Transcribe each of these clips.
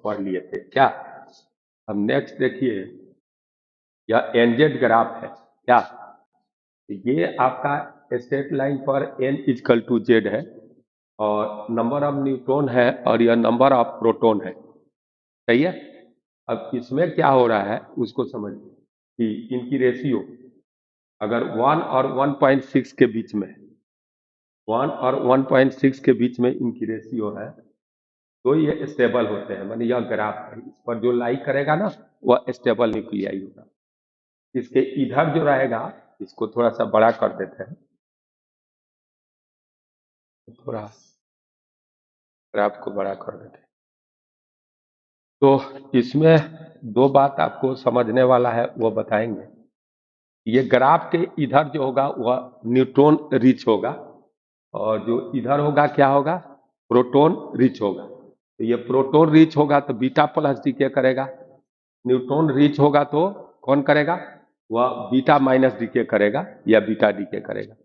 पढ़ लिए थे क्या। अब नेक्स्ट देखिए, यह एनजेड ग्राफ है क्या। ये आपका स्ट्रेट लाइन पर n इजकल टू जेड है और नंबर ऑफ न्यूट्रॉन है और यह नंबर ऑफ प्रोटॉन है, सही है। अब इसमें क्या हो रहा है उसको समझिए कि इनकी रेशियो अगर 1 और 1.6 के बीच में, 1 और 1.6 के बीच में इनकी रेशियो है तो ये स्टेबल होते हैं, माने यह ग्राफ है, इस पर जो लाई करेगा ना वह स्टेबल न्यूक्लियाई होगा। इसके इधर जो रहेगा, इसको थोड़ा सा बड़ा कर देते हैं, थोड़ा ग्राफ को बड़ा कर देते हैं। तो इसमें दो बात आपको समझने वाला है वो बताएंगे। ये ग्राफ के इधर जो होगा वह न्यूट्रॉन रिच होगा और जो इधर होगा क्या होगा, प्रोटॉन रिच होगा। तो ये प्रोटॉन रिच होगा तो बीटा प्लस डीके करेगा, न्यूट्रॉन रिच होगा तो कौन करेगा, वह बीटा माइनस डीके करेगा या बीटा डीके करेगा।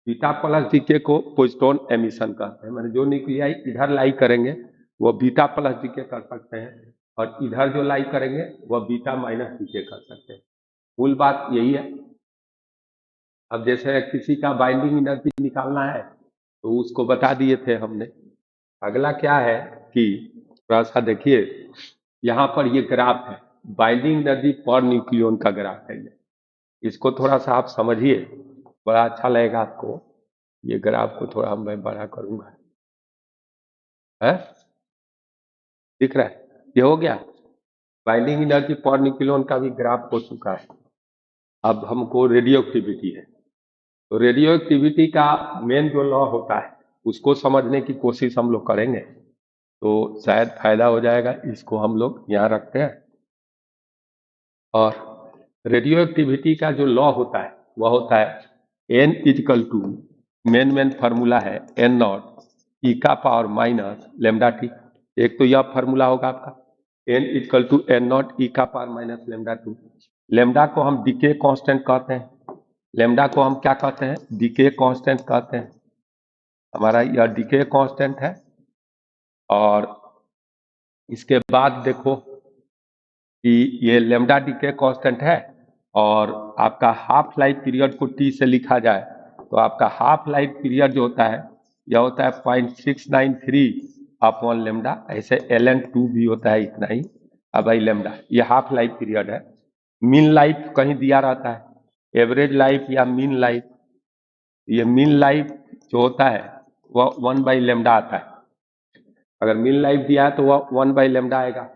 बीटा प्लस डीके को पोस्टोन एमिशन कहते हैं, माने जो न्यूक्लियाई इधर लाई करेंगे वो बीटा प्लस डीके कर सकते हैं और इधर जो लाई करेंगे वह बीटा माइनस डीके कर सकते हैं। मूल बात यही है। अब जैसे किसी का बाइंडिंग एनर्जी निकालना है तो उसको बता दिए थे हमने। अगला क्या है कि थोड़ा सा देखिए, यहाँ पर ये ग्राफ है, बाइंडिंग एनर्जी पर न्यूक्लियन का ग्राफ है ये। इसको थोड़ा सा आप समझिए, बड़ा अच्छा लगेगा आपको। ये ग्राफ को थोड़ा मैं बड़ा करूंगा, है दिख रहा है, ये हो गया। बाइंडिंग एनर्जी पर न्यूक्लियन का भी ग्राफ हो चुका है। अब हमको रेडियो एक्टिविटी है, तो रेडियो एक्टिविटी का मेन जो लॉ होता है उसको समझने की कोशिश हम लोग करेंगे तो शायद फायदा हो जाएगा। इसको हम लोग यहाँ रखते हैं। और रेडियो एक्टिविटी का जो लॉ होता है वह होता है n is equal to, main formula है n नॉट ई का पावर माइनस लेमडा टी। एक तो यह फार्मूला होगा आपका n is equal to n naught e का power minus lambda t. Lambda को हम डीके कांस्टेंट कहते हैं, लेमडा को हम क्या कहते हैं, डीके कांस्टेंट कहते हैं। हमारा यह डीके कांस्टेंट है। और इसके बाद देखो कि ये लेमडा डीके कांस्टेंट है और आपका हाफ लाइफ पीरियड को टी से लिखा जाए तो आपका हाफ लाइफ पीरियड जो होता है यह होता है 0.693 अपॉन लेमडा। ऐसे ln2 भी होता है इतना ही। अब भाई लेमडा ये हाफ लाइफ पीरियड है। मीन लाइफ कहीं दिया रहता है, एवरेज लाइफ या मीन लाइफ। ये मीन लाइफ जो होता है वह 1/लेमडा आता है। अगर मीन लाइफ दिया है तो वह 1/लेमडा आएगा,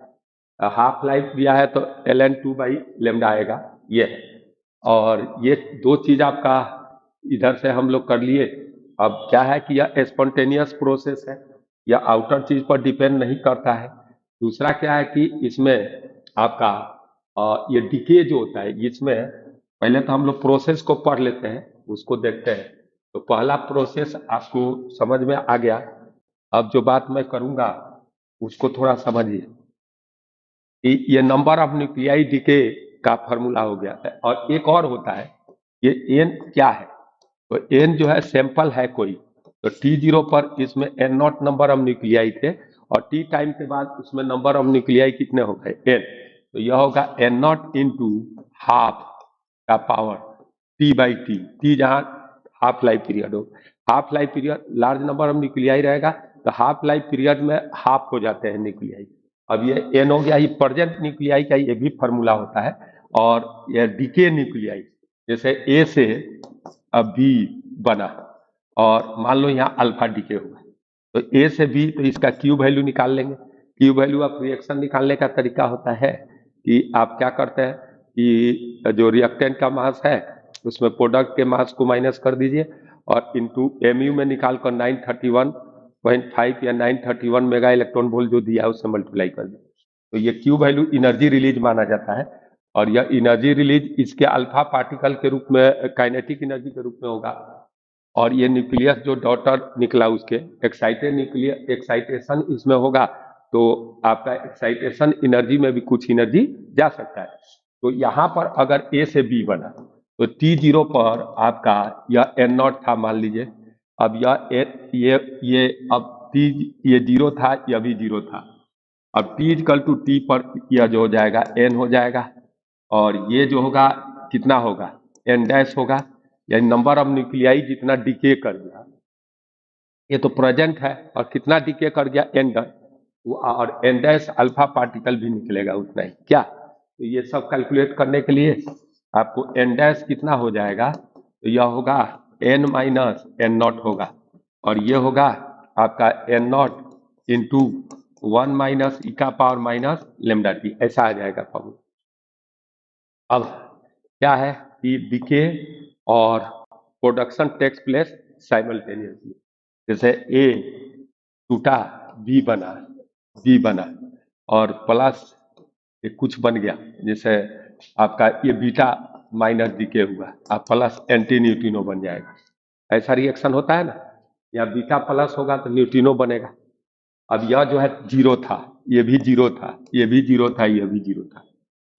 हाफ लाइफ दिया है तो ln2/लेमडा आएगा ये। और ये दो चीज आपका इधर से हम लोग कर लिए। अब क्या है कि यह स्पॉन्टेनियस प्रोसेस है, यह आउटर चीज पर डिपेंड नहीं करता है। दूसरा क्या है कि इसमें आपका ये डीके जो होता है इसमें पहले तो हम लोग प्रोसेस को पढ़ लेते हैं, उसको देखते हैं। तो पहला प्रोसेस आपको समझ में आ गया। अब जो बात मैं करूंगा उसको थोड़ा समझिए कि ये नंबर ऑफ न्यूक्लियाई डीके का फॉर्मूला हो गया है। और एक और होता है, ये एन क्या है, तो एन जो है सैंपल है कोई, तो T0 पर इसमें n not number of nuclei थे और T टाइम के बाद उसमें नंबर ऑफ न्यूक्लियाई कितने हो गए n, तो यह होगा n नॉट इंटू हाफ का पावर T/T। टी जहाँ हाफ लाइफ पीरियड हो, half life period large number of nuclei रहेगा तो हाफ लाइफ पीरियड में हाफ हो जाते हैं न्यूक्लियाई। अब ये एन हो गया, ये प्रेजेंट न्यूक्लियाई का ये भी फॉर्मूला होता है। और ये डीके न्यूक्लियाई जैसे ए से अब बी बना और मान लो यहाँ अल्फा डीके हुआ तो ए से बी, तो इसका क्यू वैल्यू निकाल लेंगे। क्यू वैल्यू ऑफ रिएक्शन निकालने का तरीका होता है कि आप क्या करते हैं कि जो रिएक्टेंट का मास है उसमें प्रोडक्ट के मास को माइनस कर दीजिए और इंटू एमयू में निकाल कर 931.5 या 931 मेगा इलेक्ट्रॉन वोल्ट जो दिया है उससे मल्टीप्लाई कर दीजिए। तो ये क्यू वैल्यू एनर्जी रिलीज माना जाता है और यह एनर्जी रिलीज इसके अल्फा पार्टिकल के रूप में काइनेटिक एनर्जी के रूप में होगा। और ये न्यूक्लियस जो डॉटर निकला उसके एक्साइटेड न्यूक्लियर एक्साइटेशन इसमें होगा तो आपका एक्साइटेशन एनर्जी में भी कुछ एनर्जी जा सकता है। तो यहाँ पर अगर ए से बी बना तो T0 पर आपका यह n नॉट था मान लीजिए। अब यह ये अब T ये जीरो था, यह भी जीरो था। अब t इक्वल टू टी पर यह जो हो जाएगा n हो जाएगा, और ये जो होगा कितना होगा, n डैश होगा, यानी नंबर ऑफ न्यूक्लियाई जितना डीके कर गया, ये तो प्रेजेंट है, और कितना डीके कर गया n डैश, और n डैश अल्फा पार्टिकल भी निकलेगा उतना ही क्या। तो ये सब कैलकुलेट करने के लिए आपको n डैश कितना हो जाएगा, तो यह होगा n माइनस एन नॉट होगा, और ये होगा आपका n नॉट इंटू 1 माइनस ई का पावर माइनस लेमडा टी, ऐसा आ जाएगा फॉर्मूला। अब क्या है कि डीके और प्रोडक्शन टेक्स प्लेस साइमल्टेनियसली, जैसे ए टूटा बी बना और प्लस ये कुछ बन गया, जैसे आपका ये बीटा माइनस डीके हुआ, आप प्लस एंटी न्यूट्रिनो बन जाएगा, ऐसा रिएक्शन होता है ना, या बीटा प्लस होगा तो न्यूट्रिनो बनेगा। अब यह जो है जीरो था, ये भी जीरो था, ये भी जीरो था, ये भी जीरो था,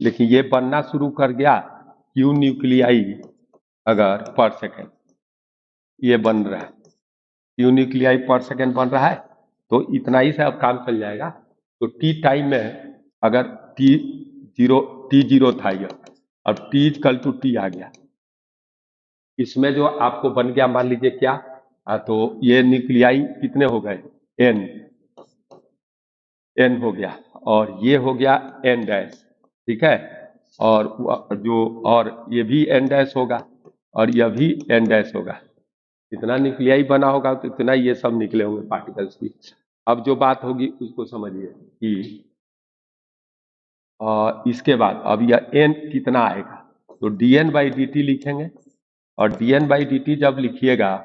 लेकिन ये बनना शुरू कर गया क्यू न्यूक्लियाई अगर पर सेकेंड ये बन रहा है, क्यू न्यूक्लियाई पर सेकेंड बन रहा है, तो इतना ही से अब काम चल जाएगा। तो टी टाइम में अगर टी जीरो था यह, अब टी इक्वल टू टी आ गया, इसमें जो आपको बन गया मान लीजिए क्या, तो ये न्यूक्लियाई कितने हो गए, एन हो गया, और ये हो गया एन डैश, ठीक है, और ये भी एन डैश होगा, और यह भी एन डैश होगा, इतना न्यूक्लियाई बना होगा तो इतना ये सब निकले होंगे पार्टिकल्स की। अब जो बात होगी उसको समझिए कि इसके बाद अब यह एन कितना आएगा, तो D N by D T लिखेंगे, और D N by D T जब लिखिएगा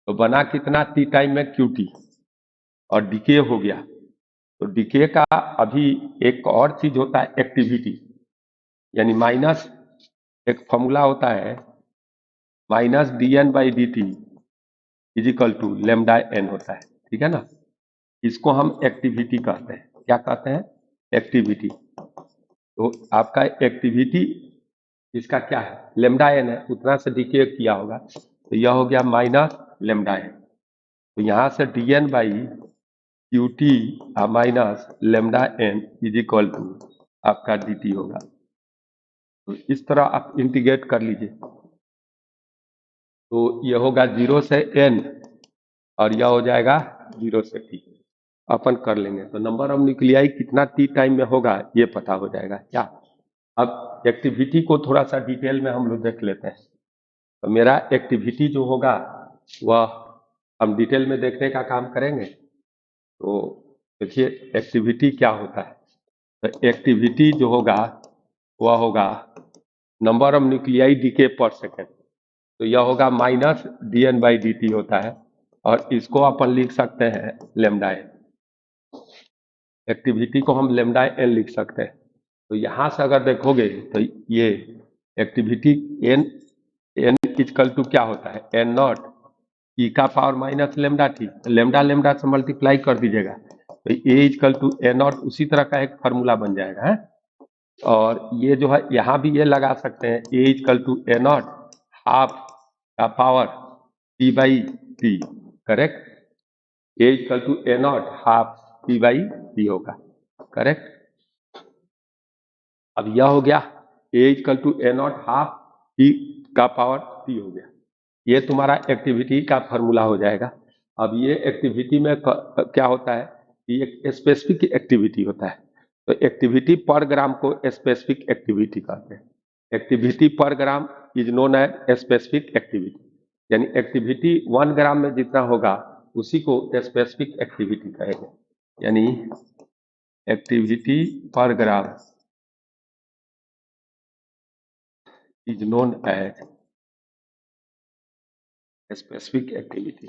तो बना कितना टी टाइम में क्यू टी, और डीके हो गया, तो डीके का अभी एक और चीज होता है एक्टिविटी, यानी माइनस एक फॉर्मूला होता है minus D N by D T is equal to lambda N होता है, ठीक है ना, इसको हम एक्टिविटी कहते हैं, क्या कहते हैं, एक्टिविटी। तो आपका एक्टिविटी इसका क्या है, लेमडा एन है, उतना से डीके किया होगा, तो यह हो गया माइनस लेमडा एन, तो यहाँ से D N by Q T minus lambda N is equal to आपका डी टी होगा। तो इस तरह आप इंटीग्रेट कर लीजिए, तो यह होगा 0 से n, और यह हो जाएगा 0 से t, अपन कर लेंगे, तो नंबर ऑफ न्यूक्लियाई कितना टी टाइम में होगा ये पता हो जाएगा क्या। अब एक्टिविटी को थोड़ा सा डिटेल में हम लोग देख लेते हैं, तो मेरा एक्टिविटी जो होगा वह हम डिटेल में देखने का काम करेंगे। तो देखिए एक्टिविटी क्या होता है, तो एक्टिविटी जो होगा वह होगा नंबर ऑफ न्यूक्लियाई डीके पर सेकेंड, तो यह होगा minus D N by D T होता है, और इसको अपन लिख सकते हैं लेमडा एन, एक्टिविटी को हम लेमडा एन लिख सकते हैं। तो यहाँ से अगर देखोगे तो ये एक्टिविटी एन इक्वल टू क्या होता है, एन नॉट ई का power minus lambda T, lambda lambda से मल्टीप्लाई कर दीजिएगा, तो ए इक्वल टू एन नॉट उसी तरह का एक फार्मूला बन जाएगा है। और ये जो है यहाँ भी ये लगा सकते हैं, A equal to A naught half का power T by T, correct, A equal to A naught half T by T होगा, करेक्ट। अब यह हो गया A equal to A naught half T का पावर टी हो गया, ये तुम्हारा एक्टिविटी का फार्मूला हो जाएगा। अब ये एक्टिविटी में क्या होता है, ये एक स्पेसिफिक एक्टिविटी होता है, तो एक्टिविटी पर ग्राम को स्पेसिफिक एक्टिविटी कहते हैं, activity per gram is known as specific activity, यानी एक्टिविटी 1 ग्राम में जितना होगा उसी को स्पेसिफिक एक्टिविटी कहेंगे, यानी activity per gram is known as specific activity.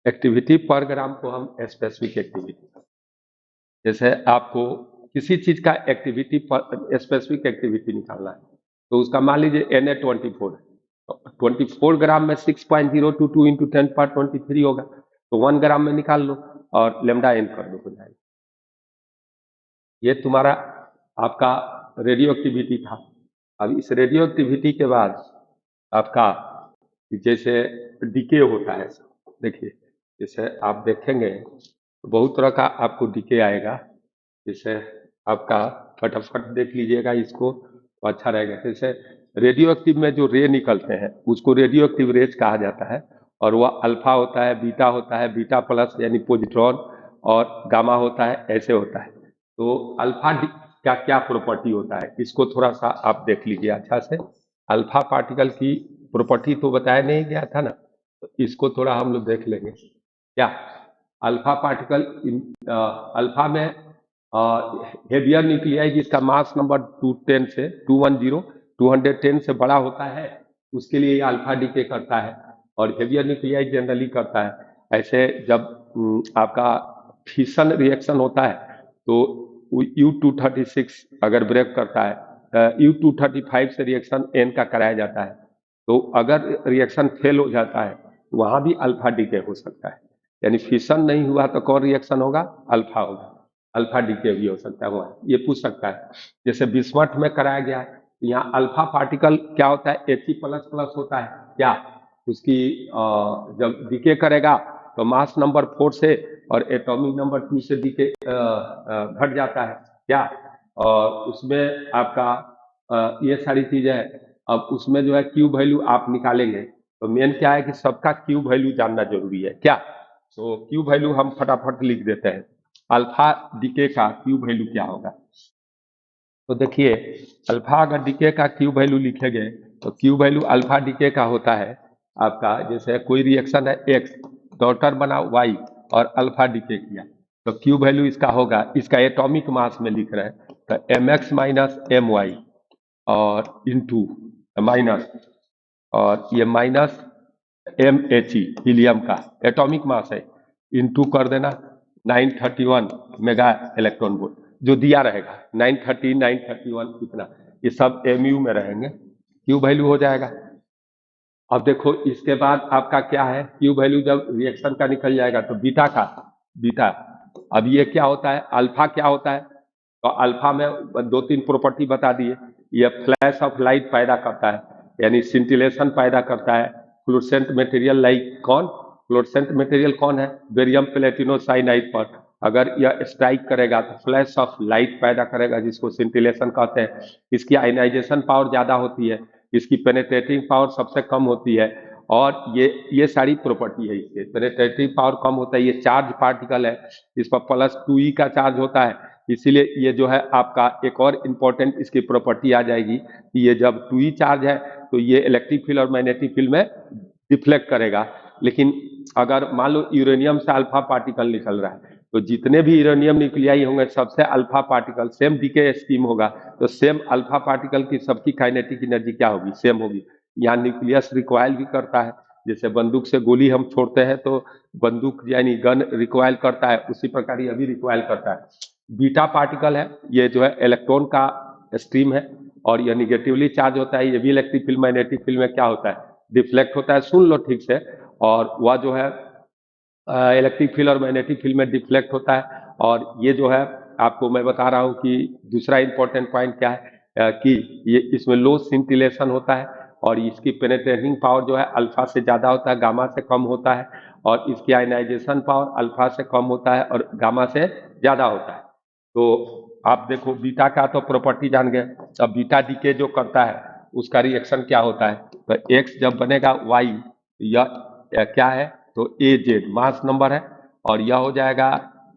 Activity per gram को हम स्पेसिफिक एक्टिविटी, जैसे आपको किसी चीज का एक्टिविटी पर स्पेसिफिक एक्टिविटी निकालना है, तो उसका मान लीजिए Na24 24 ग्राम में 6.022 इंटू 10⁻23 होगा, तो 1 ग्राम में निकाल लो और लेमडा एन कर दो, हो जाएगा। ये तुम्हारा आपका रेडियो एक्टिविटी था। अब इस रेडियो एक्टिविटी के बाद आपका जैसे डीके होता है। देखिए, जैसे आप देखेंगे तो बहुत तरह का आपको डीके आएगा। जैसे आपका फटाफट देख लीजिएगा इसको तो अच्छा रहेगा। जैसे रेडियो एक्टिव में जो रे निकलते हैं उसको रेडियो एक्टिव रेज कहा जाता है, और वह अल्फा होता है, बीटा होता है, बीटा प्लस यानी पॉजिट्रॉन, और गामा होता है, ऐसे होता है। तो अल्फा का क्या प्रॉपर्टी होता है इसको थोड़ा सा आप देख लीजिए अच्छा से। अल्फा पार्टिकल की प्रॉपर्टी तो बताया नहीं गया था ना, तो इसको थोड़ा हम लोग देख लेंगे। क्या अल्फा पार्टिकल अल्फा में हेवियर न्यूक्लियाई जिसका मास नंबर 210 से 210 210 से बड़ा होता है, उसके लिए ये अल्फा डीके करता है, और हेवियर न्यूक्लियाई जनरली करता है। ऐसे जब आपका फिशन रिएक्शन होता है तो U236 अगर ब्रेक करता है, U235 से रिएक्शन एन का कराया जाता है, तो अगर रिएक्शन फेल हो जाता है तो वहां भी अल्फा डीके हो सकता है। यानी फिशन नहीं हुआ तो कौन रिएक्शन होगा? अल्फा होगा। अल्फा डीके भी हो सकता है वहाँ, ये पूछ सकता है। जैसे बिस्मथ में कराया गया है, तो यहाँ अल्फा पार्टिकल क्या होता है? He प्लस प्लस होता है। क्या उसकी जब डीके करेगा तो मास नंबर 4 से और एटॉमिक नंबर 2 से डीके घट जाता है। क्या और उसमें आपका ये सारी चीजें है। अब उसमें जो है क्यू वैल्यू आप निकालेंगे, तो मेन क्या है कि सबका क्यू वैल्यू जानना जरूरी है। क्या तो क्यू वैल्यू हम फटाफट लिख देते हैं। अल्फा डीके का क्यू वैल्यू क्या होगा? तो देखिए, अल्फा अगर डीके का क्यू वैल्यू लिखेंगे तो क्यू वैल्यू अल्फा डीके का होता है आपका, जैसे कोई रिएक्शन है एक्स, डॉटर बना वाई और अल्फा डीके किया, तो क्यू वैल्यू इसका होगा, इसका एटॉमिक मास में लिख रहे हैं तो M X minus M Y और इंटू माइनस, और ये minus M H E helium का एटॉमिक मास है, इंटू कर देना 931 मेगा इलेक्ट्रॉन वोल्ट जो दिया रहेगा, 930 931 इतना, ये सब एमयू में रहेंगे, क्यू वैल्यू हो जाएगा। अब देखो इसके बाद आपका क्या है, क्यू वैल्यू जब रिएक्शन का निकल जाएगा तो बीटा का, बीटा, अब ये क्या होता है, अल्फा क्या होता है? तो अल्फा में दो तीन प्रॉपर्टी बता दिए। ये फ्लैश ऑफ लाइट पैदा करता है, यानी सिंटिलेशन पैदा करता है। फ्लोरेसेंट मटेरियल लाइक कौन? फ्लोरेसेंट मटेरियल कौन है? बेरियम प्लेटिनो साइनाइड पर अगर यह स्ट्राइक करेगा तो फ्लैश ऑफ लाइट पैदा करेगा, जिसको सिंटिलेशन कहते हैं। इसकी आयनाइजेशन पावर ज्यादा होती है, इसकी पेनेट्रेटिंग पावर सबसे कम होती है, और ये सारी प्रॉपर्टी है इसके। पेनेट्रेटिंग पावर कम होता है, ये चार्ज पार्टिकल है, इस पर +2e का चार्ज होता है, इसीलिए ये जो है आपका एक और इम्पोर्टेंट इसकी प्रॉपर्टी आ जाएगी कि ये जब 2e चार्ज है तो ये इलेक्ट्रिक फील्ड और मैग्नेटिक फील्ड में डिफ्लेक्ट करेगा। लेकिन अगर मान लो यूरेनियम से अल्फा पार्टिकल निकल रहा है, तो जितने भी यूरेनियम न्यूक्लियाई होंगे सबसे alpha particle same decay scheme होगा, तो सेम अल्फा पार्टिकल की सबकी काइनेटिक एनर्जी क्या होगी? सेम होगी। यहाँ न्यूक्लियस रिकॉइल भी करता है, जैसे बंदूक से गोली हम छोड़ते हैं तो बंदूक यानी गन रिकॉइल करता है, उसी प्रकार ये भी रिकॉइल करता है। बीटा पार्टिकल है, ये जो है इलेक्ट्रॉन का स्ट्रीम है, और यह निगेटिवली चार्ज होता है, ये भी इलेक्ट्रिक फील्ड मैग्नेटिक फील्ड में क्या होता है? डिफ्लेक्ट होता है। सुन लो ठीक से, और वह जो है इलेक्ट्रिक फील्ड और मैग्नेटिक फील्ड में डिफ्लेक्ट होता है। और ये जो है आपको मैं बता रहा हूँ कि दूसरा इंपॉर्टेंट पॉइंट क्या है, कि ये इसमें लो सिंटिलेशन होता है, और इसकी पेनेट्रेटिंग पावर जो है अल्फा से ज़्यादा होता है, गामा से कम होता है, और इसकी आयनाइजेशन पावर अल्फा से कम होता है और गामा से ज़्यादा होता है। तो आप देखो बीटा का तो प्रॉपर्टी जान गए, अब बीटा डीके जो करता है उसका रिएक्शन क्या होता है? तो एक्स जब बनेगा वाई, यह क्या है? तो ए जेड मास नंबर है, और यह हो जाएगा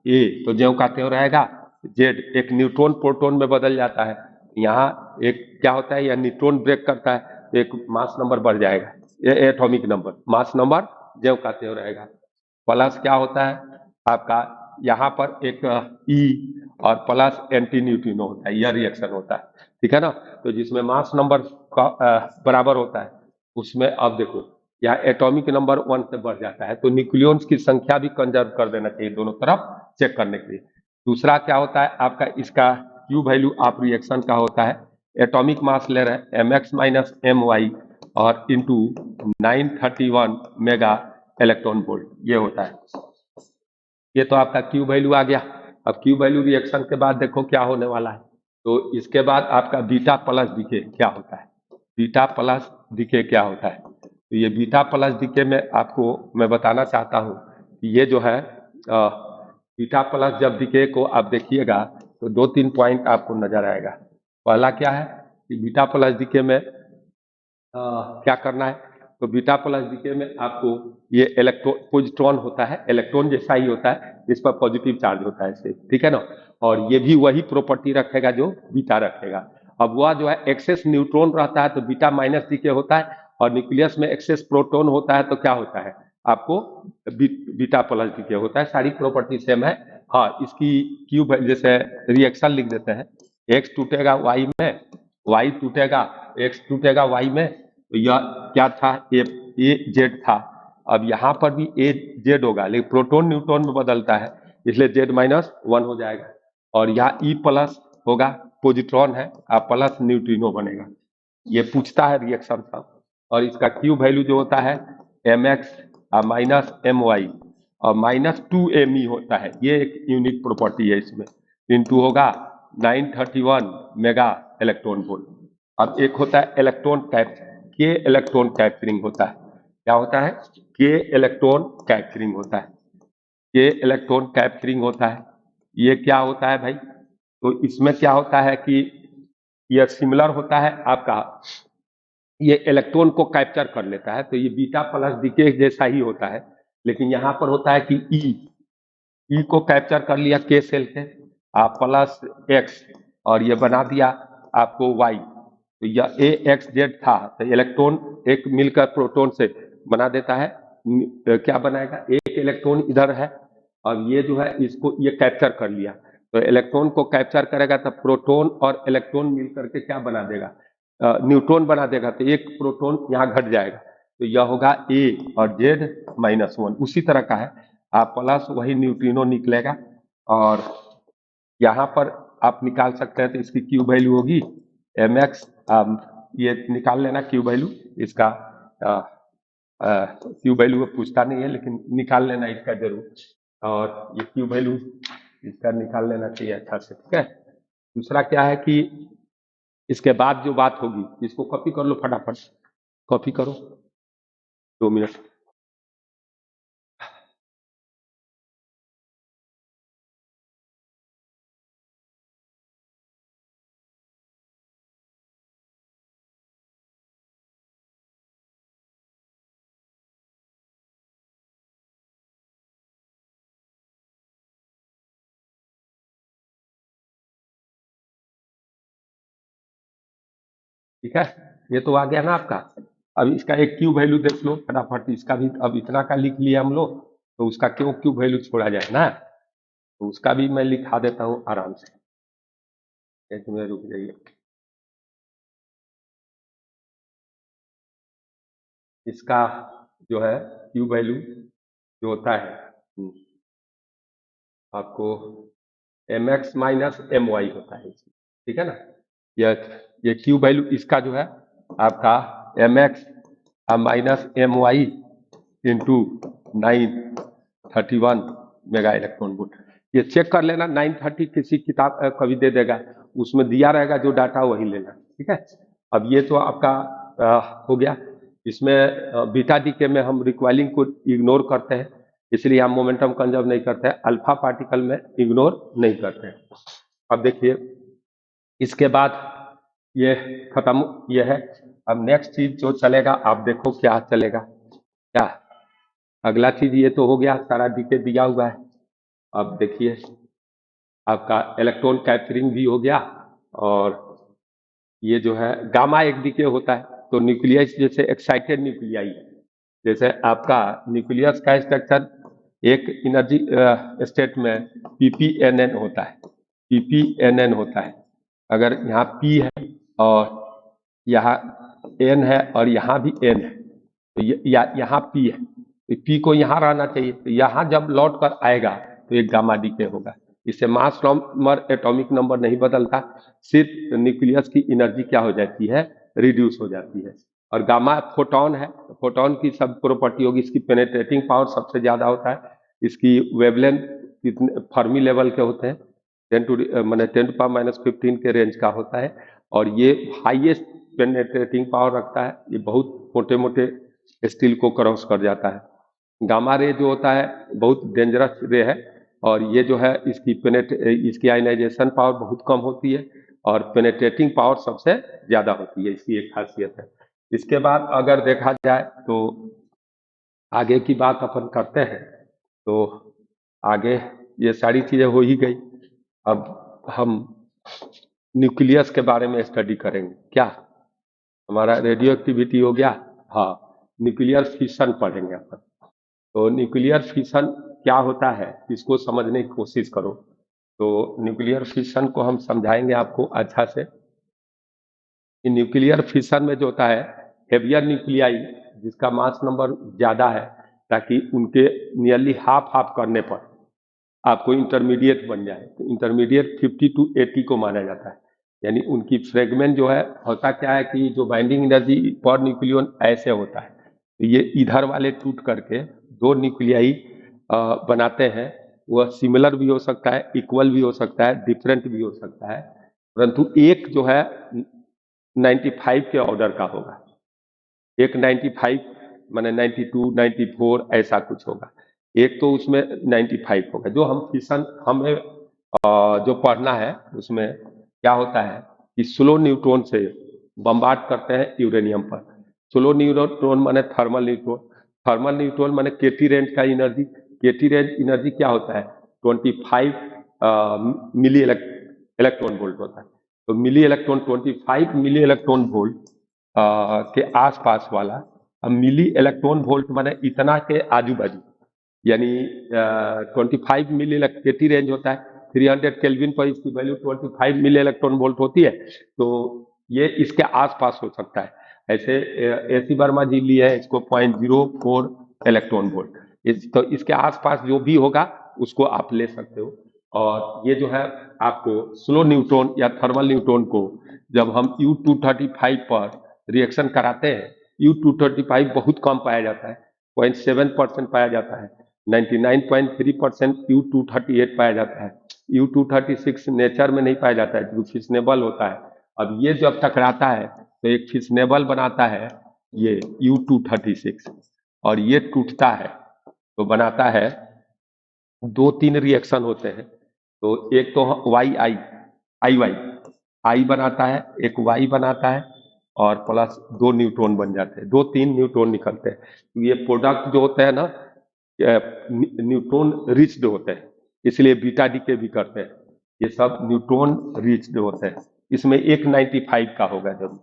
ए, तो ज्यों का त्यों रहेगा, जेड एक न्यूट्रॉन प्रोटॉन में बदल जाता है। यहाँ एक क्या होता है, यह न्यूट्रॉन ब्रेक करता है तो एक मास नंबर बढ़ जाएगा, ये एटॉमिक नंबर, मास नंबर ज्यों का त्यों रहेगा। प्लस क्या होता है आपका, यहाँ पर एक ई और प्लस एंटी न्यूट्रिनो होता है, यह रिएक्शन होता है, ठीक है ना। तो जिसमें मास नंबर का बराबर होता है उसमें अब देखो यहाँ एटॉमिक नंबर 1 से बढ़ जाता है, तो न्यूक्लियॉन्स की संख्या भी कंजर्व कर देना चाहिए दोनों तरफ चेक करने के लिए। दूसरा क्या होता है आपका, इसका क्यू वैल्यू आप रिएक्शन का होता है, एटॉमिक मास ले रहे हैं M X minus M Y और इंटू 931 मेगा इलेक्ट्रॉन वोल्ट, ये होता है। ये तो आपका क्यू वैल्यू आ गया। अब क्यू वैल्यू रिएक्शन के बाद देखो क्या होने वाला है, तो इसके बाद आपका बीटा प्लस डीके क्या होता है। बीटा प्लस डीके क्या होता है। तो ये बीटा प्लस डीके में आपको मैं बताना चाहता हूँ कि ये जो है बीटा प्लस जब डीके को आप देखिएगा तो 2-3 पॉइंट आपको नजर आएगा। पहला क्या है कि बीटा प्लस डीके में क्या करना है। तो बीटा प्लस डीके में आपको ये इलेक्ट्रॉन पॉजिट्रॉन होता है, इलेक्ट्रॉन जैसा ही होता है, इस पर पॉजिटिव चार्ज होता है इससे, ठीक है ना। और ये भी वही प्रॉपर्टी रखेगा जो बीटा रखेगा। अब वह जो है एक्सेस न्यूट्रॉन रहता है तो बीटा माइनस डीके होता है, और न्यूक्लियस में एक्सेस प्रोटॉन होता है तो क्या होता है आपको बीटा प्लस डीके होता है। सारी प्रॉपर्टी सेम है। हाँ, इसकी क्यूब जैसे रिएक्शन लिख देते हैं, एक्स टूटेगा वाई में, वाई टूटेगा एक्स टूटेगा वाई में, तो यह क्या था ए जेड था। अब यहाँ पर भी ए जेड होगा, लेकिन प्रोटॉन न्यूट्रॉन में बदलता है इसलिए जेड माइनस 1 हो जाएगा। और यहाँ ई प्लस होगा, पॉजिट्रॉन है, आप प्लस न्यूट्रिनो बनेगा। ये पूछता है रिएक्शन का। और इसका क्यू वैल्यू जो होता है M X minus M Y और माइनस 2 होता है। ये एक यूनिक प्रॉपर्टी है इसमें। इंटू होगा 931 मेगा इलेक्ट्रॉन वोल्ट। अब एक होता है इलेक्ट्रॉन के इलेक्ट्रॉन कैप्चरिंग होता है। क्या होता है? के इलेक्ट्रॉन कैप्चरिंग होता है। के इलेक्ट्रॉन कैप्चरिंग होता है। ये क्या होता है भाई? तो इसमें क्या होता है कि यह सिमिलर होता है आपका, ये इलेक्ट्रॉन को कैप्चर कर लेता है, तो ये बीटा प्लस डीके जैसा ही होता है। लेकिन यहाँ पर होता है कि ई को कैप्चर कर लिया के सेल से, आप प्लस एक्स और ये बना दिया आपको वाई। तो यह ए एक्स जेड था, तो इलेक्ट्रॉन एक मिलकर प्रोटॉन से बना देता है। क्या बनाएगा? एक इलेक्ट्रॉन इधर है और ये जो है इसको ये कैप्चर कर लिया, तो इलेक्ट्रॉन को कैप्चर करेगा तब प्रोटॉन और इलेक्ट्रॉन मिलकर के क्या बना देगा? न्यूट्रॉन बना देगा। तो एक प्रोटॉन यहाँ घट जाएगा, तो यह होगा ए और जेड माइनस 1। उसी तरह का है, आप प्लस वही न्यूट्रिनो निकलेगा और यहाँ पर आप निकाल सकते हैं। तो इसकी क्यू वैल्यू होगी एम एक्स, ये निकाल लेना क्यू वैल्यू इसका। क्यू वैल्यू पूछता नहीं है लेकिन निकाल लेना इसका जरूर, और ये क्यू वैल्यू इसका निकाल लेना चाहिए अच्छा से, ठीक है। दूसरा क्या है कि इसके बाद जो बात होगी, इसको कॉपी कर लो फटाफट, कॉपी करो 2 मिनट। ठीक है, ये तो आ गया ना आपका। अब इसका एक क्यू वैल्यू देख लो फटाफट, इसका भी अब इतना का लिख लिया हम लोग, तो उसका क्यों क्यू वैल्यू छोड़ा जाए ना, तो उसका भी मैं लिखा देता हूँ आराम से। एक मिनट रुक जाइए। इसका जो है क्यू वैल्यू जो होता है आपको M X minus M Y होता है, ठीक है ना। ये क्यू वैल्यू इसका जो है आपका M X minus M Y into 931 mega electron volt. ये चेक कर लेना, 930 किसी किताब कभी दे देगा, उसमें दिया रहेगा जो डाटा वही लेना, ठीक है। अब ये तो आपका हो गया। इसमें बीटा डीके में हम रिक्वायलिंग को इग्नोर करते हैं, इसलिए हम मोमेंटम कंजर्व नहीं करते हैं। अल्फा पार्टिकल में इग्नोर नहीं करते हैं। अब देखिए इसके बाद ये खत्म, ये है। अब नेक्स्ट चीज जो चलेगा आप देखो क्या चलेगा। क्या अगला चीज? ये तो हो गया, सारा डीके दिया हुआ है। अब देखिए आपका इलेक्ट्रॉन कैप्चरिंग भी हो गया, और ये जो है गामा एक डीके होता है। तो न्यूक्लियस जैसे एक्साइटेड न्यूक्लियाई, जैसे आपका न्यूक्लियस का स्ट्रक्चर एक एनर्जी स्टेट में पीपीएनएन होता है, पीपीएनएन होता है। अगर यहाँ पी है और यहाँ एन है और यहाँ भी एन है, तो यहाँ पी है, तो पी को यहाँ रहना चाहिए, तो यहाँ जब लौट कर आएगा तो एक गामा डीके होगा। इससे मास नंबर एटॉमिक नंबर नहीं बदलता, सिर्फ न्यूक्लियस की एनर्जी क्या हो जाती है? रिड्यूस हो जाती है। और गामा फोटोन है, फोटोन की सब प्रॉपर्टी होगी, इसकी पेनेट्रेटिंग पावर सबसे ज्यादा होता है, इसकी वेवलेंथ कितने फर्मी लेवल के होते हैं, 10 टू माने 10 to the power -15 के रेंज का होता है। और ये हाईएस्ट पेनेट्रेटिंग पावर रखता है, ये बहुत मोटे मोटे स्टील को क्रॉस कर जाता है। गामा रे जो होता है बहुत डेंजरस रे है, और ये जो है इसकी आयनाइजेशन पावर बहुत कम होती है और पेनेट्रेटिंग पावर सबसे ज्यादा होती है, इसकी एक खासियत है। इसके बाद अगर देखा जाए तो आगे की बात अपन करते हैं, तो आगे ये सारी चीजें हो ही गई। अब हम न्यूक्लियस के बारे में स्टडी करेंगे। क्या हमारा रेडियो एक्टिविटी हो गया? हाँ, न्यूक्लियर फिशन पढ़ेंगे अपन। तो न्यूक्लियर फिशन क्या होता है इसको समझने की कोशिश करो। तो न्यूक्लियर फिशन को हम समझाएंगे आपको अच्छा से। न्यूक्लियर फिशन में जो होता है, हेवियर न्यूक्लियाई जिसका मास नंबर ज्यादा है, ताकि उनके नियरली हाफ हाफ करने पर आपको इंटरमीडिएट बन जाए। तो इंटरमीडिएट 50 to 80 को माना जाता है। यानी उनकी फ्रेगमेंट जो है, होता क्या है कि जो बाइंडिंग एनर्जी पर न्यूक्लियन ऐसे होता है, तो ये इधर वाले टूट करके दो न्यूक्लियाई बनाते हैं। वह सिमिलर भी हो सकता है, इक्वल भी हो सकता है, डिफरेंट भी हो सकता है, परंतु एक जो है 95 के ऑर्डर का होगा। एक 95 माने 92, 94 ऐसा कुछ होगा। एक तो उसमें 95 होगा। जो हम फिशन हमें जो पढ़ना है उसमें क्या होता है कि स्लो न्यूट्रॉन से बम्बार्ड करते हैं यूरेनियम पर। स्लो न्यूट्रॉन माने थर्मल न्यूट्रॉन, थर्मल न्यूट्रॉन माने केटी रेंज का एनर्जी। केटी रेंज एनर्जी क्या होता है? 25 मिली इलेक्ट्रॉन वोल्ट होता है। तो milli electron 25 milli electron volt के आसपास वाला। अब मिली इलेक्ट्रॉन वोल्ट माने इतना के आजू बाजू, यानी 25 मिली केटी रेंज होता है। 300 केल्विन पर इसकी वैल्यू 25 मिली इलेक्ट्रॉन वोल्ट होती है। तो ये इसके आसपास हो सकता है। ऐसे एसी वर्मा जी लिए है इसको 0.04 इलेक्ट्रॉन वोल्ट। तो इसके आसपास जो भी होगा उसको आप ले सकते हो। और ये जो है आपको स्लो न्यूट्रॉन या थर्मल न्यूट्रॉन को जब हम U-235 पर रिएक्शन कराते हैं, U-235 बहुत कम पाया जाता है, 0.7% पाया जाता है। 99.3% U-238 पाया जाता है। U-236 नेचर में नहीं पाया जाता है, जो फिशनेबल होता है। अब ये जब टकराता है तो एक फिशनेबल बनाता है ये U-236, और ये टूटता है तो बनाता है दो तीन रिएक्शन होते हैं। तो एक तो आई बनाता है, एक वाई बनाता है, और प्लस दो न्यूट्रॉन बन जाते हैं, दो तीन न्यूट्रॉन निकलते हैं। तो ये प्रोडक्ट जो होते हैं ना, न्यूट्रॉन रिच्ड होते हैं, इसलिए बीटा डीके भी करते हैं। ये सब न्यूट्रॉन रिच्ड होते हैं। इसमें एक 95 का होगा जरूर।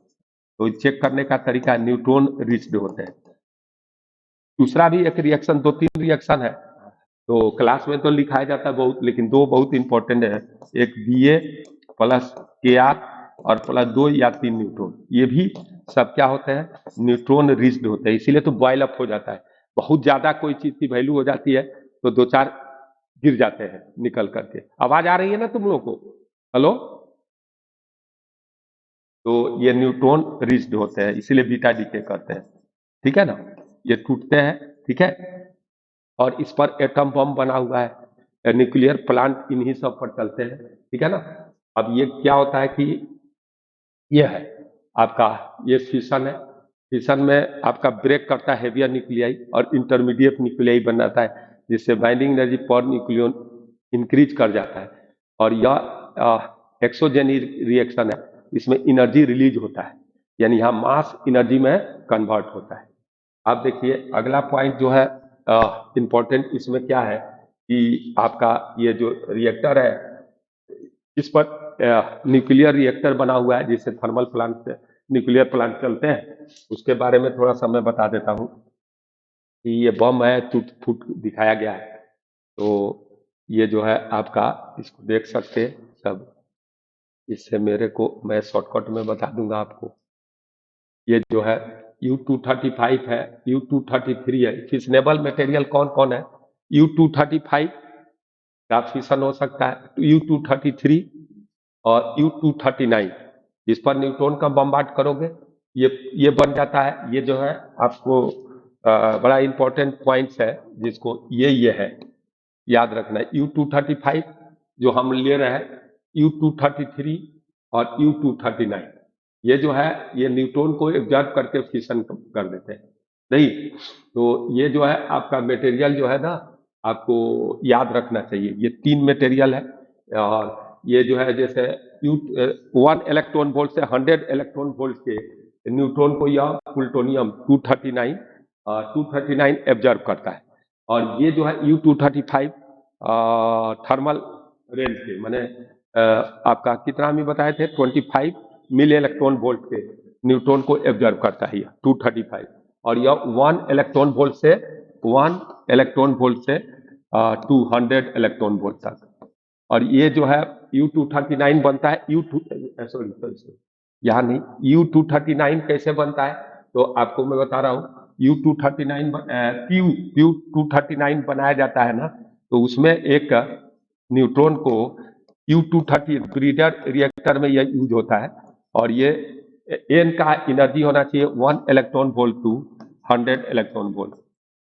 तो चेक करने का तरीका न्यूट्रॉन रिच्ड होते हैं। दूसरा भी एक रिएक्शन, दो तीन रिएक्शन है, तो क्लास में तो लिखाया जाता है बहुत, लेकिन दो बहुत इंपॉर्टेंट है। एक Ba प्लस Kr और प्लस 2 या 3 न्यूट्रॉन। ये भी सब क्या होते हैं? न्यूट्रॉन रिच्ड होते हैं, इसीलिए तो बॉयल अप हो जाता है। बहुत ज्यादा कोई चीज की वैल्यू हो जाती है तो दो चार गिर जाते हैं निकल करके। आवाज आ रही है ना तुम लोग को? हेलो? तो ये न्यूट्रॉन रिच्ड होते हैं, इसीलिए बीटा डीके करते हैं। ठीक है ना? ये टूटते हैं, ठीक है, और इस पर एटम बम बना हुआ है। न्यूक्लियर प्लांट इन्हीं सब पर चलते हैं, ठीक है ना? अब ये क्या होता है कि ये है आपका, ये फिशन है। फिशन में आपका ब्रेक करता है हेवियर न्यूक्लियाई और इंटरमीडिएट न्यूक्लियाई बन जाता है, जिससे binding energy per nucleon increase कर जाता है। और यह एक्सोजेनिक रिएक्शन है, इसमें एनर्जी रिलीज होता है, यानी यहाँ मास एनर्जी में कन्वर्ट होता है। अब देखिए अगला पॉइंट जो है इंपॉर्टेंट, इसमें क्या है कि आपका ये जो रिएक्टर है, इस पर न्यूक्लियर रिएक्टर बना हुआ है, जिससे थर्मल प्लांट से न्यूक्लियर प्लांट चलते हैं। उसके बारे में थोड़ा सा मैं बता देता हूँ कि ये बम है, टूट फूट दिखाया गया है। तो ये जो है आपका, इसको देख सकते हैं सब। इससे मेरे को, मैं शॉर्टकट में बता दूंगा आपको। ये जो है U-235 है, U-233 है। फिशनेबल मटेरियल कौन कौन है? U-235 का फिशन हो सकता है, U-233 और U-239। इस पर न्यूट्रॉन का बम्बार्ड करोगे, ये बन जाता है। ये जो है आपको बड़ा इंपॉर्टेंट पॉइंट्स है, जिसको ये है याद रखना है। U-235 जो हम ले रहे हैं, U-233 और U-239, ये जो है ये न्यूट्रॉन को एब्जॉर्ब करके फिशन कर देते हैं। नहीं, तो ये जो है आपका मटेरियल जो है ना, आपको याद रखना चाहिए, ये 3 मटेरियल है। और ये जो है जैसे यू 1 इलेक्ट्रॉन वोल्ट से 100 इलेक्ट्रॉन वोल्ट के न्यूट्रॉन को यह प्लूटोनियम 239 एब्जॉर्ब करता है। और ये जो है U-235 थर्मल रेंज के माने आपका कितना में बताए थे, 25 मिली इलेक्ट्रॉन वोल्ट के न्यूट्रॉन को एब्जॉर्ब करता है यह 235। और यह 1 इलेक्ट्रॉन वोल्ट से 200 इलेक्ट्रॉन वोल्ट तक। और ये जो है U-239 बनता है सॉरी यहाँ नहीं, U-239 कैसे बनता है तो आपको मैं बता रहा हूँ। U-239 Q-239 बनाया जाता है ना, तो उसमें एक न्यूट्रॉन को U-230 ब्रीडर रिएक्टर में यह यूज होता है। और ये एन का एनर्जी होना चाहिए 1 electron volt to 100 electron volt.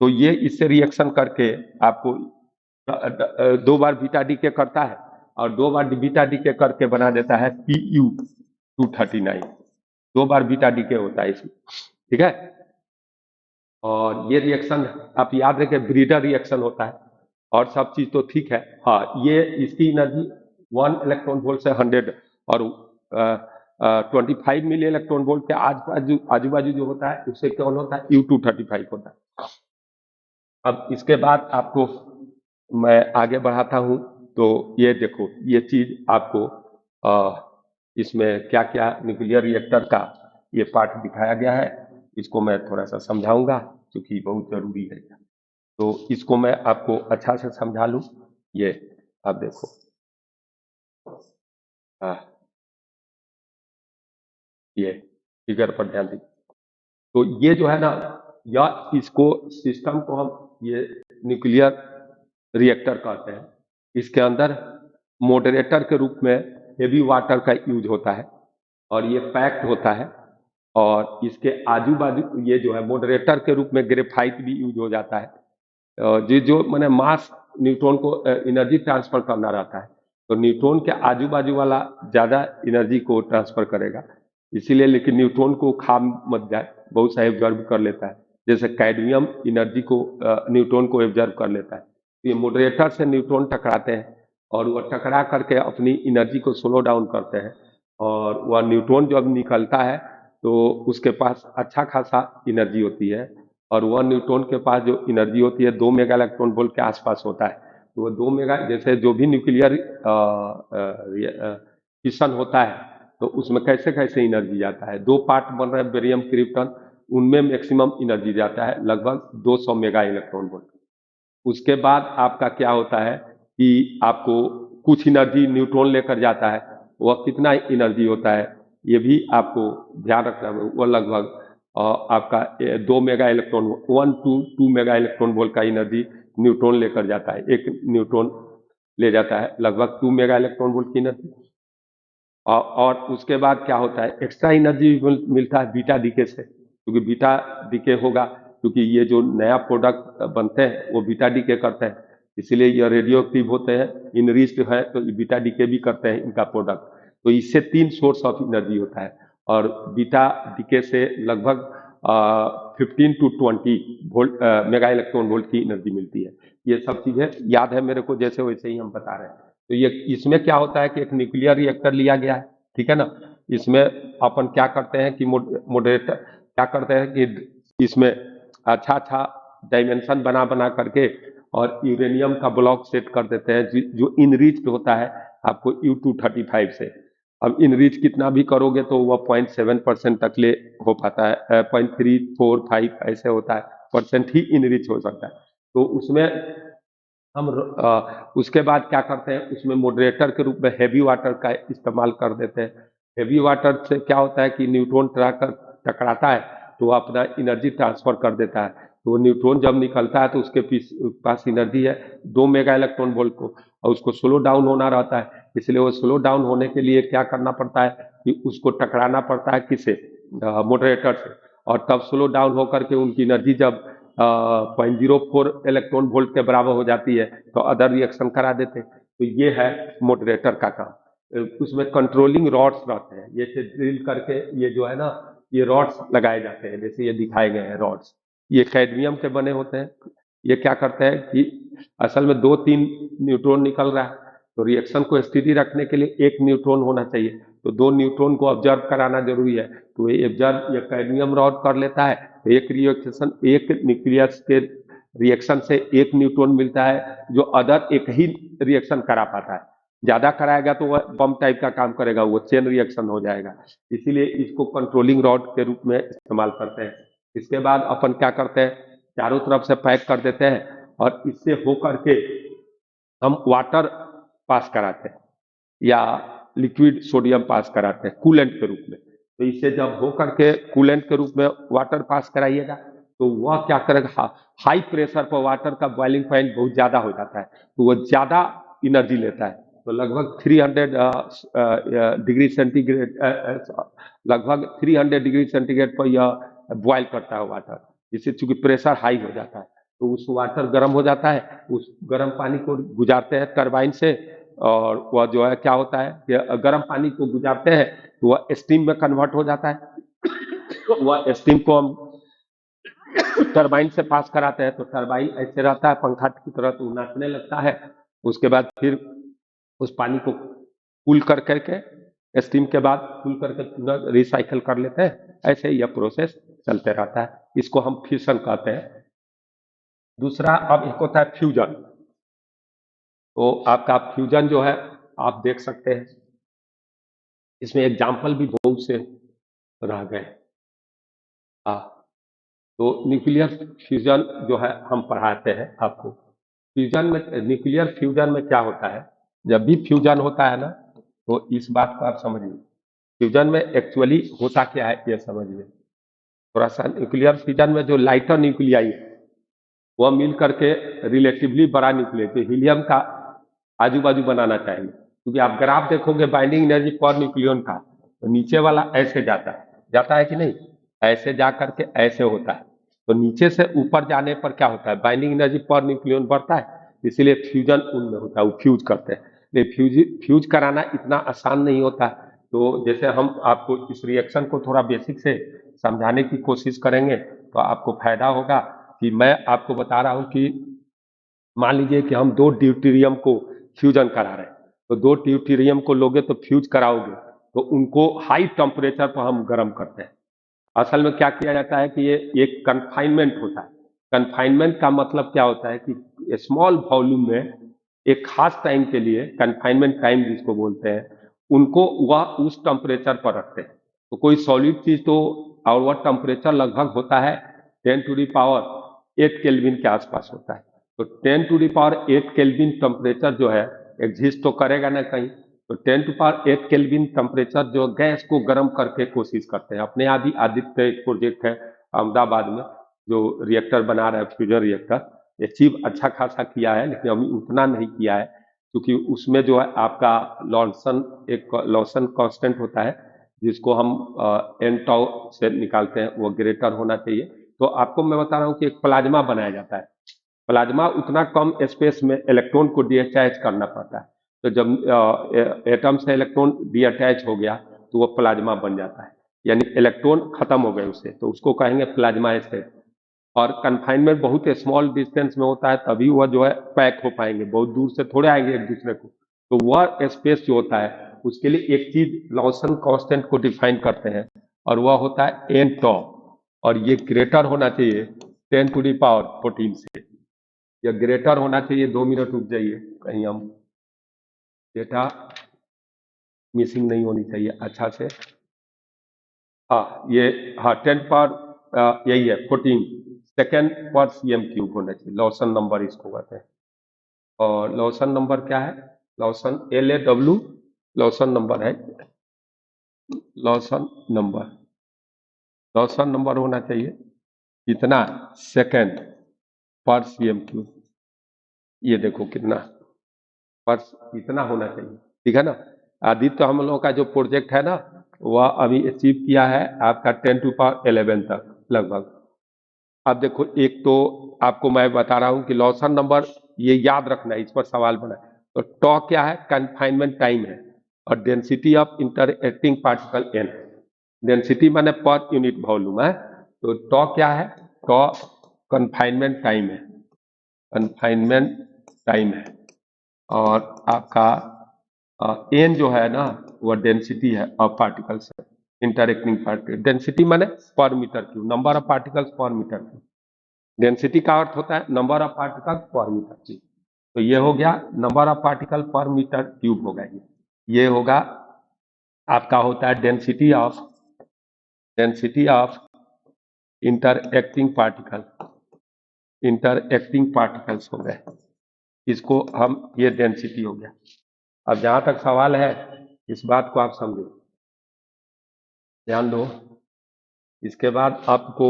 तो ये इससे रिएक्शन करके आपको 2 बार बीटा डीके करता है और 2 बार बीटा डीके करके बना देता है Pu-239। 2 बार बीटा डीके होता है इसमें, ठीक है। और ये रिएक्शन आप याद रखें, ब्रीडर रिएक्शन होता है। और सब चीज तो ठीक है। हाँ, ये इसकी एनर्जी 1 इलेक्ट्रॉन वोल्ट से 100 और 25 मिली इलेक्ट्रॉन वोल्ट के आजू बाजू जो होता है उससे कौन होता है, U-235 होता है। अब इसके बाद आपको मैं आगे बढ़ाता हूं। तो ये देखो, ये चीज आपको इसमें क्या क्या न्यूक्लियर रिएक्टर का ये पार्ट दिखाया गया है, इसको मैं थोड़ा सा समझाऊंगा क्योंकि बहुत जरूरी है। तो इसको मैं आपको अच्छा से समझा लूं। ये आप देखो, ये फिगर पर ध्यान दीजिए। तो ये जो है ना, या इसको सिस्टम को हम ये न्यूक्लियर रिएक्टर कहते हैं। इसके अंदर मॉडरेटर के रूप में हेवी वाटर का यूज होता है और ये पैक्ड होता है। और इसके आजू बाजू ये जो है मॉडरेटर के रूप में ग्रेफाइट भी यूज हो जाता है। जो मैंने मास न्यूट्रॉन को एनर्जी ट्रांसफर करना रहता है, तो न्यूट्रॉन के आजू बाजू वाला ज्यादा एनर्जी को ट्रांसफर करेगा, इसीलिए। लेकिन न्यूट्रॉन को खा मत जाए, बहुत सा एब्जॉर्ब कर लेता है। जैसे कैडमियम एनर्जी को न्यूट्रॉन को एब्जॉर्ब कर लेता है। तो ये मॉडरेटर से न्यूट्रॉन टकराते हैं और वह टकरा करके अपनी एनर्जी को स्लो डाउन करते हैं। और वह न्यूट्रॉन जब निकलता है तो उसके पास अच्छा खासा एनर्जी होती है। और वह न्यूट्रॉन के पास जो एनर्जी होती है 2 मेगा इलेक्ट्रॉन वोल्ट के आसपास होता है। तो वो 2 मेगा, जैसे जो भी न्यूक्लियर फिशन होता है तो उसमें कैसे कैसे एनर्जी जाता है, 2 पार्ट बन रहे हैं बेरियम क्रिप्टन, उनमें मैक्सिमम एनर्जी जाता है लगभग 200 मेगा इलेक्ट्रॉन वोल्ट। उसके बाद आपका क्या होता है कि आपको कुछ एनर्जी न्यूट्रॉन लेकर जाता है, वह कितना एनर्जी होता है ये भी आपको ध्यान रखना है। वह लगभग आपका 2 mega electron 1 to 2 mega electron volt का एनर्जी न्यूट्रॉन लेकर जाता है। एक न्यूट्रॉन ले जाता है लगभग 2 मेगा इलेक्ट्रॉन वोल्ट की एनर्जी। और उसके बाद क्या होता है, एक्स्ट्रा एनर्जी मिलता है बीटा डीके से, क्योंकि बीटा डीके होगा, क्योंकि ये जो नया प्रोडक्ट बनते हैं वो बीटा डीके करते हैं, इसीलिए ये रेडियो एक्टिव होते हैं। इनरिच्ड है तो बीटा डीके भी करते हैं इनका प्रोडक्ट। तो इससे 3 सोर्स ऑफ एनर्जी होता है। और बीटा डीके से लगभग 15 to 20 volt mega electron volt की एनर्जी मिलती है। ये सब चीजें याद है मेरे को, जैसे वैसे ही हम बता रहे हैं। तो ये इसमें क्या होता है कि एक न्यूक्लियर रिएक्टर लिया गया है, ठीक है ना। इसमें अपन क्या करते हैं कि मॉडरेटर क्या करते हैं कि इसमें अच्छा अच्छा डायमेंशन बना बना करके और यूरेनियम का ब्लॉक सेट कर देते हैं जो इनरिच्ड होता है आपको U-235 से। अब इनरिच कितना भी करोगे तो वह 0.7% तक ले हो पाता है, 0.345 ऐसे होता है परसेंट ही इनरिच हो सकता है। तो उसमें हम उसके बाद क्या करते हैं, उसमें मॉडरेटर के रूप में हैवी वाटर का इस्तेमाल कर देते हैं। हैवी वाटर से क्या होता है कि न्यूट्रॉन टकराता है तो वो अपना एनर्जी ट्रांसफर कर देता है। तो वो न्यूट्रॉन जब निकलता है तो उसके पास एनर्जी है 2 मेगा इलेक्ट्रॉन वोल्ट को, और उसको स्लो डाउन होना रहता है। इसलिए वो स्लो डाउन होने के लिए क्या करना पड़ता है कि उसको टकराना पड़ता है किससे, मॉडरेटर से। और तब स्लो डाउन होकर के उनकी एनर्जी जब 0.04 इलेक्ट्रॉन वोल्ट के बराबर हो जाती है तो अदर रिएक्शन करा देते हैं। तो ये है मॉडरेटर का काम। उसमें कंट्रोलिंग रॉड्स रहते हैं, जैसे ड्रिल करके ये जो है ना, ये रॉड्स लगाए जाते हैं, जैसे ये दिखाए गए हैं रॉड्स, ये कैडमियम के बने होते हैं। ये क्या करते हैं कि असल में 2-3 न्यूट्रॉन निकल रहा है, तो रिएक्शन को स्थिति रखने के लिए एक न्यूट्रॉन होना चाहिए, तो 2 न्यूट्रॉन को ऑब्जर्व कराना जरूरी है, तो ये ऑब्जर्व ये कैडमियम रॉड कर लेता है, तो एक रिएक्शन, एक न्यूक्लियस के रिएक्शन से एक न्यूट्रॉन मिलता है, जो अदर एक ही रिएक्शन करा पाता है। ज्यादा कराएगा तो वह बम टाइप का काम करेगा, वो चेन रिएक्शन हो जाएगा, इसीलिए इसको कंट्रोलिंग रॉड के रूप में इस्तेमाल करते हैं। इसके बाद अपन क्या करते हैं, चारों तरफ से पैक कर देते हैं, और इससे होकर के हम वाटर पास कराते हैं या लिक्विड सोडियम पास कराते हैं कूलेंट के रूप में। तो इससे जब हो करके कूलेंट के रूप में वाटर पास कराइएगा, तो वह क्या करेगा, हाई प्रेशर पर वाटर का बॉइलिंग पॉइंट बहुत ज्यादा हो जाता है, तो वह ज्यादा एनर्जी लेता है, तो लगभग 300 डिग्री सेंटीग्रेड, लगभग 300 डिग्री सेंटीग्रेड पर यह बॉयल करता है वाटर, जिससे चूंकि प्रेशर हाई हो जाता है, तो उस वाटर गर्म हो जाता है, उस गर्म पानी को गुजारते हैं टरबाइन से, और वह जो है क्या होता है कि गर्म पानी को गुजारते हैं तो वह स्टीम में कन्वर्ट हो जाता है, तो वह स्टीम को हम टरबाइन से पास कराते हैं, तो टरबाइन ऐसे रहता है पंखा की तरह, तो नाचने लगता है। उसके बाद फिर उस पानी को कूल कर करके, स्टीम के बाद कूल करके रिसाइकल कर लेते हैं, ऐसे ही यह प्रोसेस चलते रहता है, इसको हम फ्यूजन कहते हैं। दूसरा अब एक होता है फ्यूजन, तो आपका फ्यूजन जो है आप देख सकते हैं, इसमें एग्जाम्पल भी बहुत से रह गए। हाँ, तो न्यूक्लियर फ्यूजन जो है हम पढ़ाते हैं आपको। फ्यूजन में, न्यूक्लियर फ्यूजन में क्या होता है, जब भी फ्यूजन होता है ना, तो इस बात को आप समझिए, फ्यूजन में एक्चुअली होता क्या है ये समझिए थोड़ा सा। न्यूक्लियर फ्यूजन में जो लाइटर न्यूक्लियाई है, वह मिल करके रिलेटिवली बड़ा न्यूक्लियस, जो हीलियम का आजू बाजू बनाना चाहेंगे, क्योंकि आप ग्राफ देखोगे बाइंडिंग एनर्जी पर न्यूक्लियन का, तो नीचे वाला ऐसे जाता है कि नहीं, ऐसे जा करके ऐसे होता है, तो नीचे से ऊपर जाने पर क्या होता है, बाइंडिंग एनर्जी पर न्यूक्लियन बढ़ता है, इसीलिए फ्यूजन उनमें होता है, वो फ्यूज करते हैं। लेकिन फ्यूज कराना इतना आसान नहीं होता, तो जैसे हम आपको इस रिएक्शन को थोड़ा बेसिक से समझाने की कोशिश करेंगे, तो आपको फायदा होगा कि मैं आपको बता रहा हूं कि मान लीजिए कि हम 2 ड्यूटेरियम को फ्यूजन करा रहे हैं, तो 2 ड्यूटेरियम को लोगे तो फ्यूज कराओगे, तो उनको हाई टेम्परेचर पर हम गर्म करते हैं। असल में क्या किया जाता है कि ये एक कन्फाइनमेंट होता है। कन्फाइनमेंट का मतलब क्या होता है कि स्मॉल वॉल्यूम में एक खास टाइम के लिए, कन्फाइनमेंट टाइम जिसको बोलते हैं, उनको वह उस टेम्परेचर पर रखते हैं। तो कोई सॉलिड चीज तो, और वह टेम्परेचर लगभग होता है 10⁸ केल्विन के आसपास होता है। तो 10⁸ केल्विन टेम्परेचर जो है एग्जिस्ट तो करेगा ना कहीं, तो 10⁸ केल्विन टेम्परेचर जो गैस को गर्म करके कोशिश करते हैं। अपने यहाँ भी आदित्य एक प्रोजेक्ट है अहमदाबाद में, जो रिएक्टर बना रहा है फ्यूजन रिएक्टर, अचीव अच्छा खासा किया है, लेकिन अभी उतना नहीं किया है, क्योंकि उसमें जो है आपका लॉन्सन, एक लॉन्सन कांस्टेंट होता है, जिसको हम एन टाउ से निकालते हैं, वो ग्रेटर होना चाहिए। तो आपको मैं बता रहा हूँ कि एक प्लाज्मा बनाया जाता है, प्लाज्मा उतना कम स्पेस में इलेक्ट्रॉन को डीअटैच करना पड़ता है, तो जब एटम से इलेक्ट्रॉन डीअटैच हो गया तो वो प्लाज्मा बन जाता है, यानी इलेक्ट्रॉन खत्म हो गए उससे, तो उसको कहेंगे प्लाज्मा स्टेट। और कन्फाइनमेंट बहुत स्मॉल डिस्टेंस में होता है, तभी वह जो है पैक हो पाएंगे, बहुत दूर से थोड़े आएंगे एक दूसरे को, तो वह स्पेस जो होता है उसके लिए एक चीज लॉन्सन कांस्टेंट को डिफाइन करते हैं, और वह होता है एन टॉ, और ये ग्रेटर होना चाहिए 10⁻14 से, या ग्रेटर होना चाहिए। 2 मिनट रुक जाइए, कहीं हम डेटा मिसिंग नहीं होनी चाहिए अच्छा से। हाँ ये, हाँ 10 पर यही है 14 सेकेंड पर सीएम क्यूब होना चाहिए, लॉसन नंबर इसको कहते हैं। और लॉसन नंबर क्या है, लॉसन LAW लॉसन नंबर है, लॉसन नंबर, लॉसन नंबर होना चाहिए कितना, सेकेंड पर सीएम क्यूब, ये देखो कितना पर, इतना होना चाहिए, ठीक है ना। आदित्य हम लोगों का जो प्रोजेक्ट है ना, वह अभी अचीव किया है आपका 10⁻11 तक लगभग। अब देखो, एक तो आपको मैं बता रहा हूं कि लॉसन नंबर ये याद रखना है, इस पर सवाल बना है। तो टॉ क्या है, कन्फाइनमेंट टाइम है, और density of interacting particle n। Density माने पर यूनिट वॉल्यूम है, तो टॉ क्या है? टॉ कन्फाइनमेंट टाइम है, कन्फाइनमेंट टाइम है। और आपका एन जो है ना वो डेंसिटी है of particles, interacting particle. Density माने per metre cube, number of particles per metre cube. Density का अर्थ होता है number of particle per metre cube. तो ये हो गया number of particle per metre cube होगा। ये होगा आपका होता है डेंसिटी ऑफ इंटरएक्टिंग पार्टिकल्स हो गए। इसको हम, ये डेंसिटी हो गया। अब जहां तक सवाल है इस बात को आप समझो, ध्यान दो। इसके बाद आपको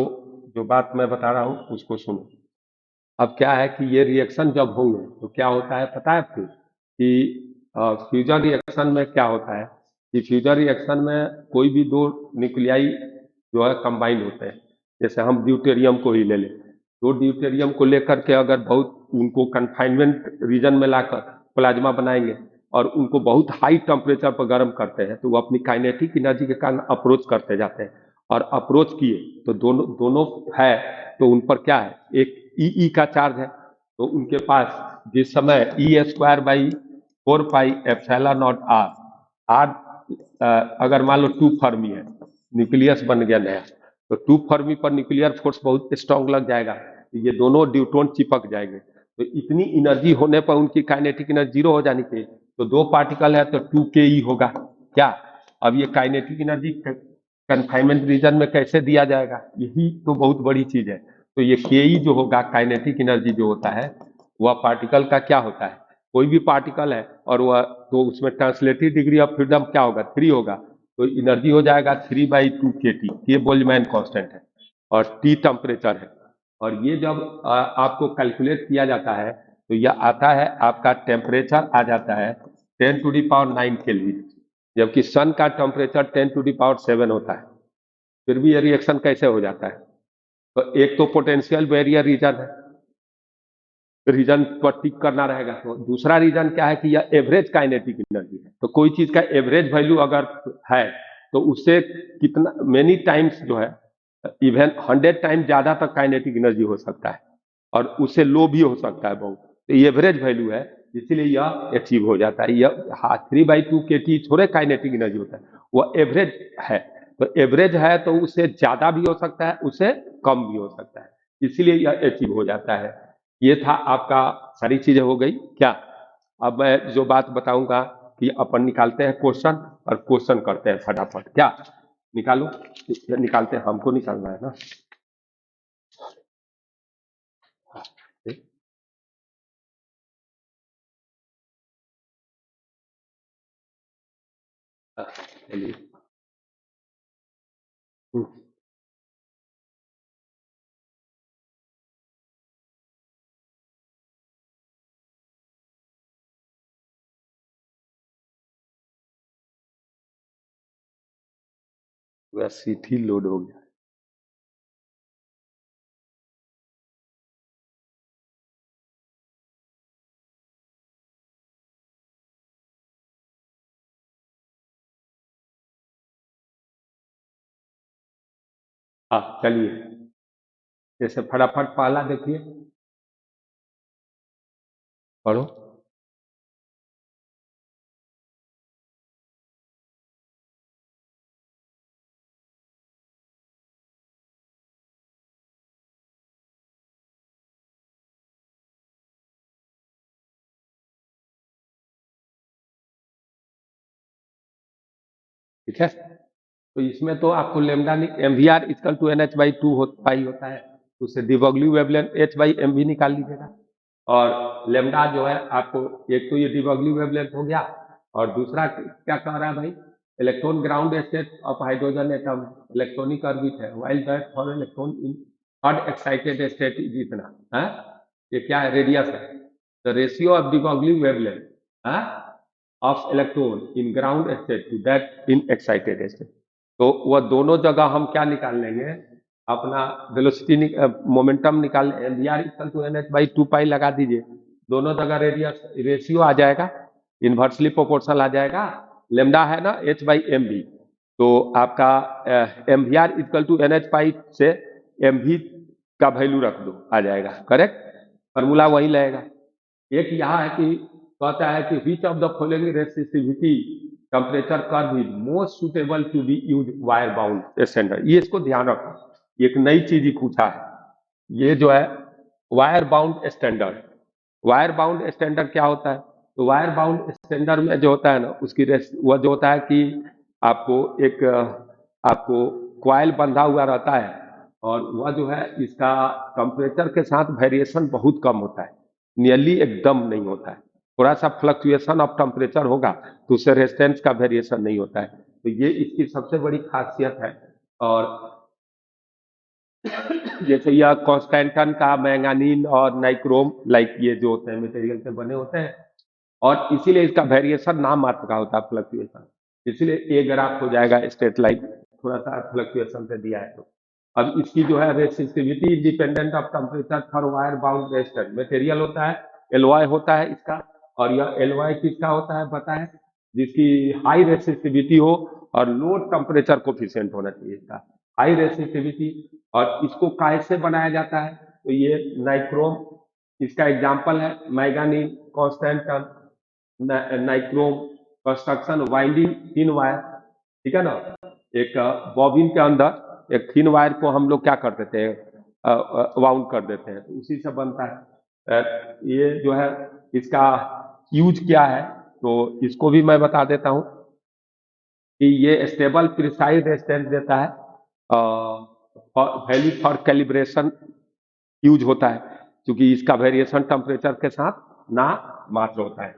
जो बात मैं बता रहा हूं उसको सुनो। अब क्या है कि ये रिएक्शन जब होंगे तो क्या होता है पता है आपको कि फ्यूजन रिएक्शन में क्या होता है कि फ्यूजन रिएक्शन में कोई भी दो न्यूक्लियाई जो है कंबाइन होते हैं। जैसे हम ड्यूटेरियम को ही ले लें, दो ड्यूटेरियम को लेकर के अगर बहुत उनको कन्फाइनमेंट रीजन में लाकर प्लाज्मा बनाएंगे और उनको बहुत हाई टेम्परेचर पर गर्म करते हैं तो वो अपनी काइनेटिक एनर्जी के कारण अप्रोच करते जाते हैं। और अप्रोच किए तो दोनों दोनों है तो उन पर क्या है, एक ई का चार्ज है। तो उनके पास जिस समय E²/4 pi epsilon not are अगर मान लो 2 फर्मी है, न्यूक्लियस बन गया नया, तो 2 फर्मी पर न्यूक्लियर फोर्स बहुत स्ट्रांग लग जाएगा, तो ये दोनों ड्यूट्रॉन चिपक जाएंगे। तो इतनी एनर्जी होने पर उनकी काइनेटिक एनर्जी जीरो हो जानी चाहिए। तो दो पार्टिकल है तो 2ke होगा क्या। अब ये काइनेटिक एनर्जी कन्फाइनमेंट रीजन में कैसे दिया जाएगा, यही तो बहुत बड़ी चीज है। तो ये के जो होगा काइनेटिक एनर्जी जो होता है वह पार्टिकल का क्या होता है, कोई भी पार्टिकल है और वह तो उसमें ट्रांसलेटिव डिग्री ऑफ फ्रीडम क्या होगा, 3 होगा। तो एनर्जी हो जाएगा 3/2kT। ये बोल्ट्जमैन कांस्टेंट है और टी टेम्परेचर है। और ये जब आपको कैलकुलेट किया जाता है तो यह आता है आपका टेम्परेचर आ जाता है 10⁹ केल्विन, जबकि सन का टेम्परेचर 10⁷ होता है। फिर भी ये रिएक्शन कैसे हो जाता है, तो एक तो पोटेंशियल बैरियर रीजन पर टिक करना रहेगा। तो दूसरा रीजन क्या है कि यह एवरेज काइनेटिक एनर्जी है। तो कोई चीज का एवरेज वैल्यू अगर है तो उससे कितना मेनी टाइम्स जो है, इवन 100 टाइम ज्यादा तक काइनेटिक एनर्जी हो सकता है और उससे लो भी हो सकता है बहुत। तो ये एवरेज वैल्यू है, इसीलिए यह अचीव हो जाता है। यह 3/2kT थोड़े काइनेटिक एनर्जी होता है, वह एवरेज है। तो एवरेज है तो उससे ज्यादा भी हो सकता है, उससे कम भी हो सकता है, इसीलिए यह अचीव हो जाता है। ये था आपका, सारी चीजें हो गई क्या। अब मैं जो बात बताऊंगा कि अपन निकालते हैं क्वेश्चन और क्वेश्चन करते हैं फटाफट। क्या निकालो, निकालते हैं, हमको निकालना है ना। चलिए वह सीट ही लोड हो गया। हाँ चलिए, जैसे फटाफट पहला देखिए, पढ़ो। ठीक है, तो इसमें तो आपको lambda MVR equal to NH/2 pi होता है, तो उससे डिबॉगली वेवलेंथ H/mv निकाल लीजिएगा। और लेमडा जो है आपको, एक तो ये डिबॉगली वेवलेंथ हो गया और दूसरा क्या कह रहा है भाई, electron ground state of hydrogen atom electronic orbit है, while that for electron in third excited state is इतना है। ये क्या है, रेडियस है। The ratio of de Broglie wavelength of electron in ground state to that in excited state. तो वह दोनों जगह हम क्या निकाल लेंगे, अपना वेलोसिटी मोमेंटम निकाल, MVR equal to NH/2 pi लगा दीजिए, दोनों जगह रेडियस रेशियो आ जाएगा, इन्वर्सली प्रोपोर्शनल आ जाएगा। लेमडा है ना H/mv, तो आपका mvr इक्वल टू NH पाई से mv का वैल्यू रख दो, आ जाएगा करेक्ट, फॉर्मूला वही लगेगा। एक यहाँ है कि कहता है कि which of the following resistivity temperature curve is most suitable to be use wire bound standard. ये इसको ध्यान रखो, एक नई चीज ही पूछा है, ये जो है wire bound standard. Wire bound standard क्या होता है? तो वायर बाउंड स्टैंडर्ड में जो होता है ना, उसकी वह जो होता है कि आपको एक आपको क्वाइल बंधा हुआ रहता है, और वह जो है इसका टेम्परेचर के साथ वेरिएशन बहुत कम होता है, नियरली एकदम नहीं होता है। थोड़ा सा फ्लक्चुएशन ऑफ टेम्परेचर होगा तो उससे रेजिस्टेंस का वेरिएशन नहीं होता है, तो ये इसकी सबसे बड़ी खासियत है। और जैसे यह कॉन्स्टेंटन का मैंगानीन और नाइक्रोम लाइक ये जो होते हैं मटेरियल से बने होते हैं, और इसीलिए इसका वेरिएशन नाम मात्र का होता है फ्लक्चुएशन, इसीलिए ए ग्राफ हो जाएगा स्ट्रेट लाइन, थोड़ा सा फ्लक्चुएशन से दिया है तो। अब इसकी जो है resistivity independent of temperature for wire bound resistance, material होता है एलॉय होता है इसका, और यह एलॉय किसका होता है पता है? जिसकी हाई रेसिस्टिविटी हो और लो टेम्परेचर कोफिशिएंट होना चाहिए इसका, हाई रेसिस्टिविटी। और इसको कैसे बनाया जाता है? तो ये नाइक्रोम इसका एग्जाम्पल है, manganese, constantan, nichrome, construction winding thin wire, ठीक है ना। एक बॉबिन के अंदर एक थिन वायर को हम लोग क्या कर देते हैं, वाउंड कर देते हैं, तो उसी से बनता है। ये जो है इसका यूज क्या है, तो इसको भी मैं बता देता हूं कि ये स्टेबल प्रिसाइज रेजिस्टेंस देता है, वैल्यू फॉर कैलिब्रेशन यूज होता है, क्योंकि इसका वेरिएशन टेम्परेचर के साथ ना मात्र होता है।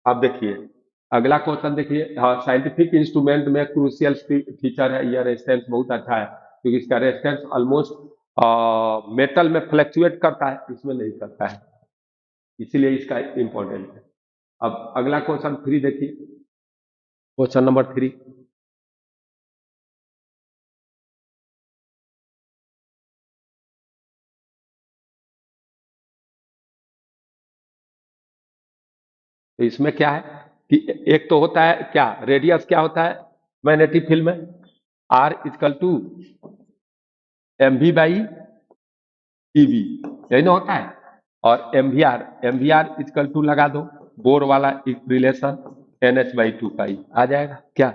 अब देखिए अगला क्वेश्चन देखिए, साइंटिफिक इंस्ट्रूमेंट में क्रूशियल फीचर है, यह रेजिस्टेंस बहुत अच्छा है, क्योंकि इसका रेजिस्टेंस ऑलमोस्ट मेटल में फ्लक्चुएट करता है, इसमें नहीं करता है, इसीलिए इसका इंपॉर्टेंट है। अब अगला क्वेश्चन 3 देखिए, क्वेश्चन नंबर 3, तो इसमें क्या है कि एक तो होता है क्या, रेडियस क्या होता है मैग्नेटिक फील्ड में, आर इक्वल टू mv/ev, यही ना होता है, और mvr इक्वल टू लगा दो बोर वाला रिलेशन NH/2 पाई, आ जाएगा क्या।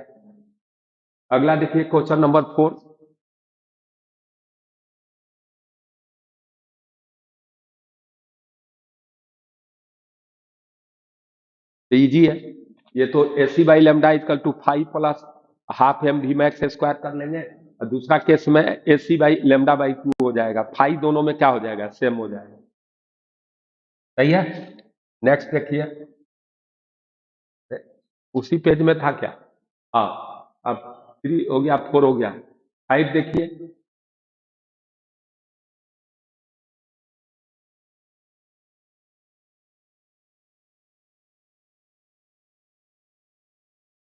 अगला देखिए क्वेश्चन नंबर 4, तो इजी है, ये तो AC/λ equal to 5 plus half mv max square कर लेंगे, और दूसरा केस में AC/λ/2 हो जाएगा, 5 दोनों में क्या हो जाएगा, सेम हो जाएगा, सही है। नेक्स्ट देखिए, उसी पेज में था क्या, हाँ, अब 3 हो गया, 4 हो गया, 5 देखिए,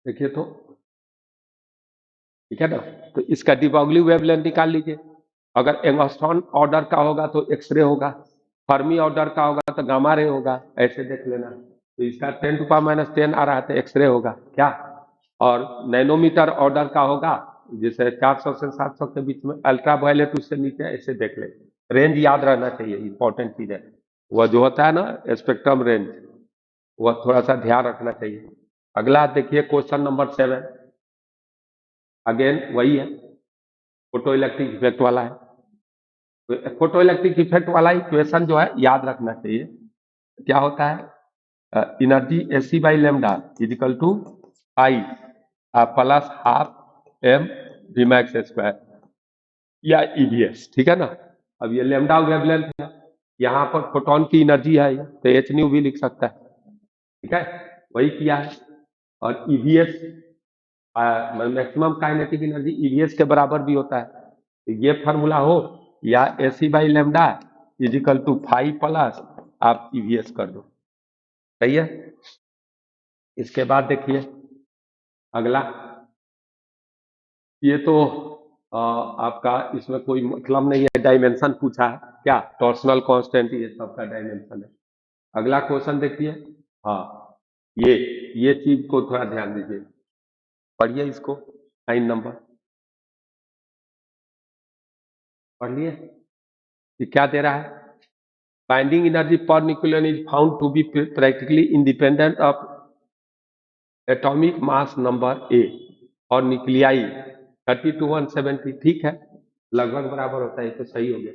देखिए तो ठीक है ना। तो इसका डिब्रोगली वेवलेंथ निकाल लीजिए, अगर एंगस्ट्रॉन ऑर्डर का होगा तो एक्सरे होगा, फर्मी ऑर्डर का होगा तो गामा रे होगा, ऐसे देख लेना। तो इसका 10⁻⁻10 आ रहा है तो एक्सरे होगा क्या, और नैनोमीटर ऑर्डर का होगा, जैसे 400 से 700 के बीच में, अल्ट्रा वायलेट उससे नीचे, ऐसे देख ले, रेंज याद रहना चाहिए, इंपॉर्टेंट चीज है, वह जो होता है ना स्पेक्ट्रम रेंज, वह थोड़ा सा ध्यान रखना चाहिए। अगला देखिए क्वेश्चन नंबर 7, अगेन वही है, फोटो इलेक्ट्रिक इफेक्ट वाला है, तो फोटो इलेक्ट्रिक इफेक्ट वाला इक्वेशन जो है याद रखना चाहिए, क्या होता है, energy AC/λ is equal to I plus half m v max square या EVS, ठीक है ना। अब ये लेमडा वेवलेंथ है, यहाँ पर फोटोन की एनर्जी है, तो एच न्यू भी लिख सकता है, ठीक है, वही किया है। और EVS maximum kinetic energy EVS के बराबर भी होता है, तो ये फार्मूला हो या AC/λ इजिकल टू 5 प्लस आप EVS कर दो, सही है। इसके बाद देखिए अगला, ये तो आपका इसमें कोई मतलब नहीं है, डायमेंशन पूछा है क्या, टॉर्सनल कांस्टेंट ये सबका डायमेंशन है। अगला क्वेश्चन देखिए, हाँ ये चीज को थोड़ा ध्यान दीजिए, पढ़िए इसको, 9 नंबर पढ़ लिए। ये क्या दे रहा है? Binding energy per nucleon is found to be practically independent of atomic mass number A और न्यूक्लियाई 30 to 170। ठीक है, लगभग बराबर होता है, तो सही हो गया।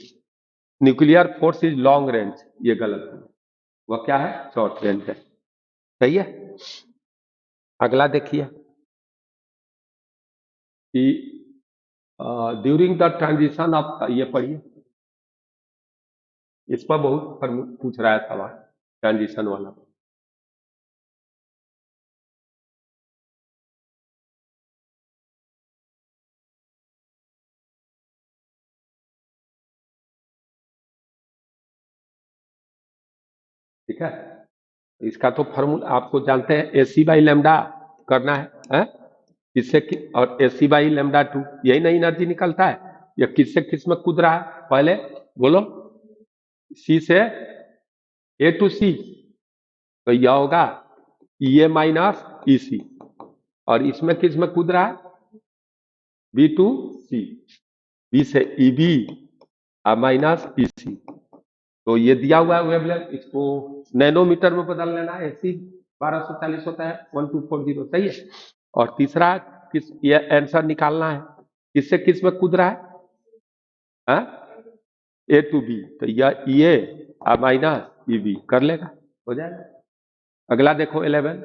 Nuclear force is long range, ये गलत है, वह क्या है? शॉर्ट रेंज है। सही है। अगला देखिए कि ड्यूरिंग द ट्रांजिशन ऑफ, ये पढ़िए, इस पर बहुत पूछ रहा है सवाल, ट्रांजिशन वाला। ठीक है, इसका तो फॉर्मूला आपको जानते हैं, AC बाई लेमडा करना है? किससे और AC बाई लेमडा 2, यही नहीं एनर्जी निकलता है। ये किससे किस में कूद रहा है पहले बोलो? C से A to C, तो यह होगा EA माइनस EC, और इसमें किस में कूद रहा है? B to C, B से EB माइनस EC। तो ये दिया हुआ है वेवलेंथ, इसको नैनोमीटर में बदल लेना है। AC 1240 होता है, 1240, सही है। और तीसरा किस, ये आंसर निकालना है, किससे किस में कूद रहा है? A to B, तो यह EA माइनस EB कर लेगा, हो जाएगा। अगला देखो 11।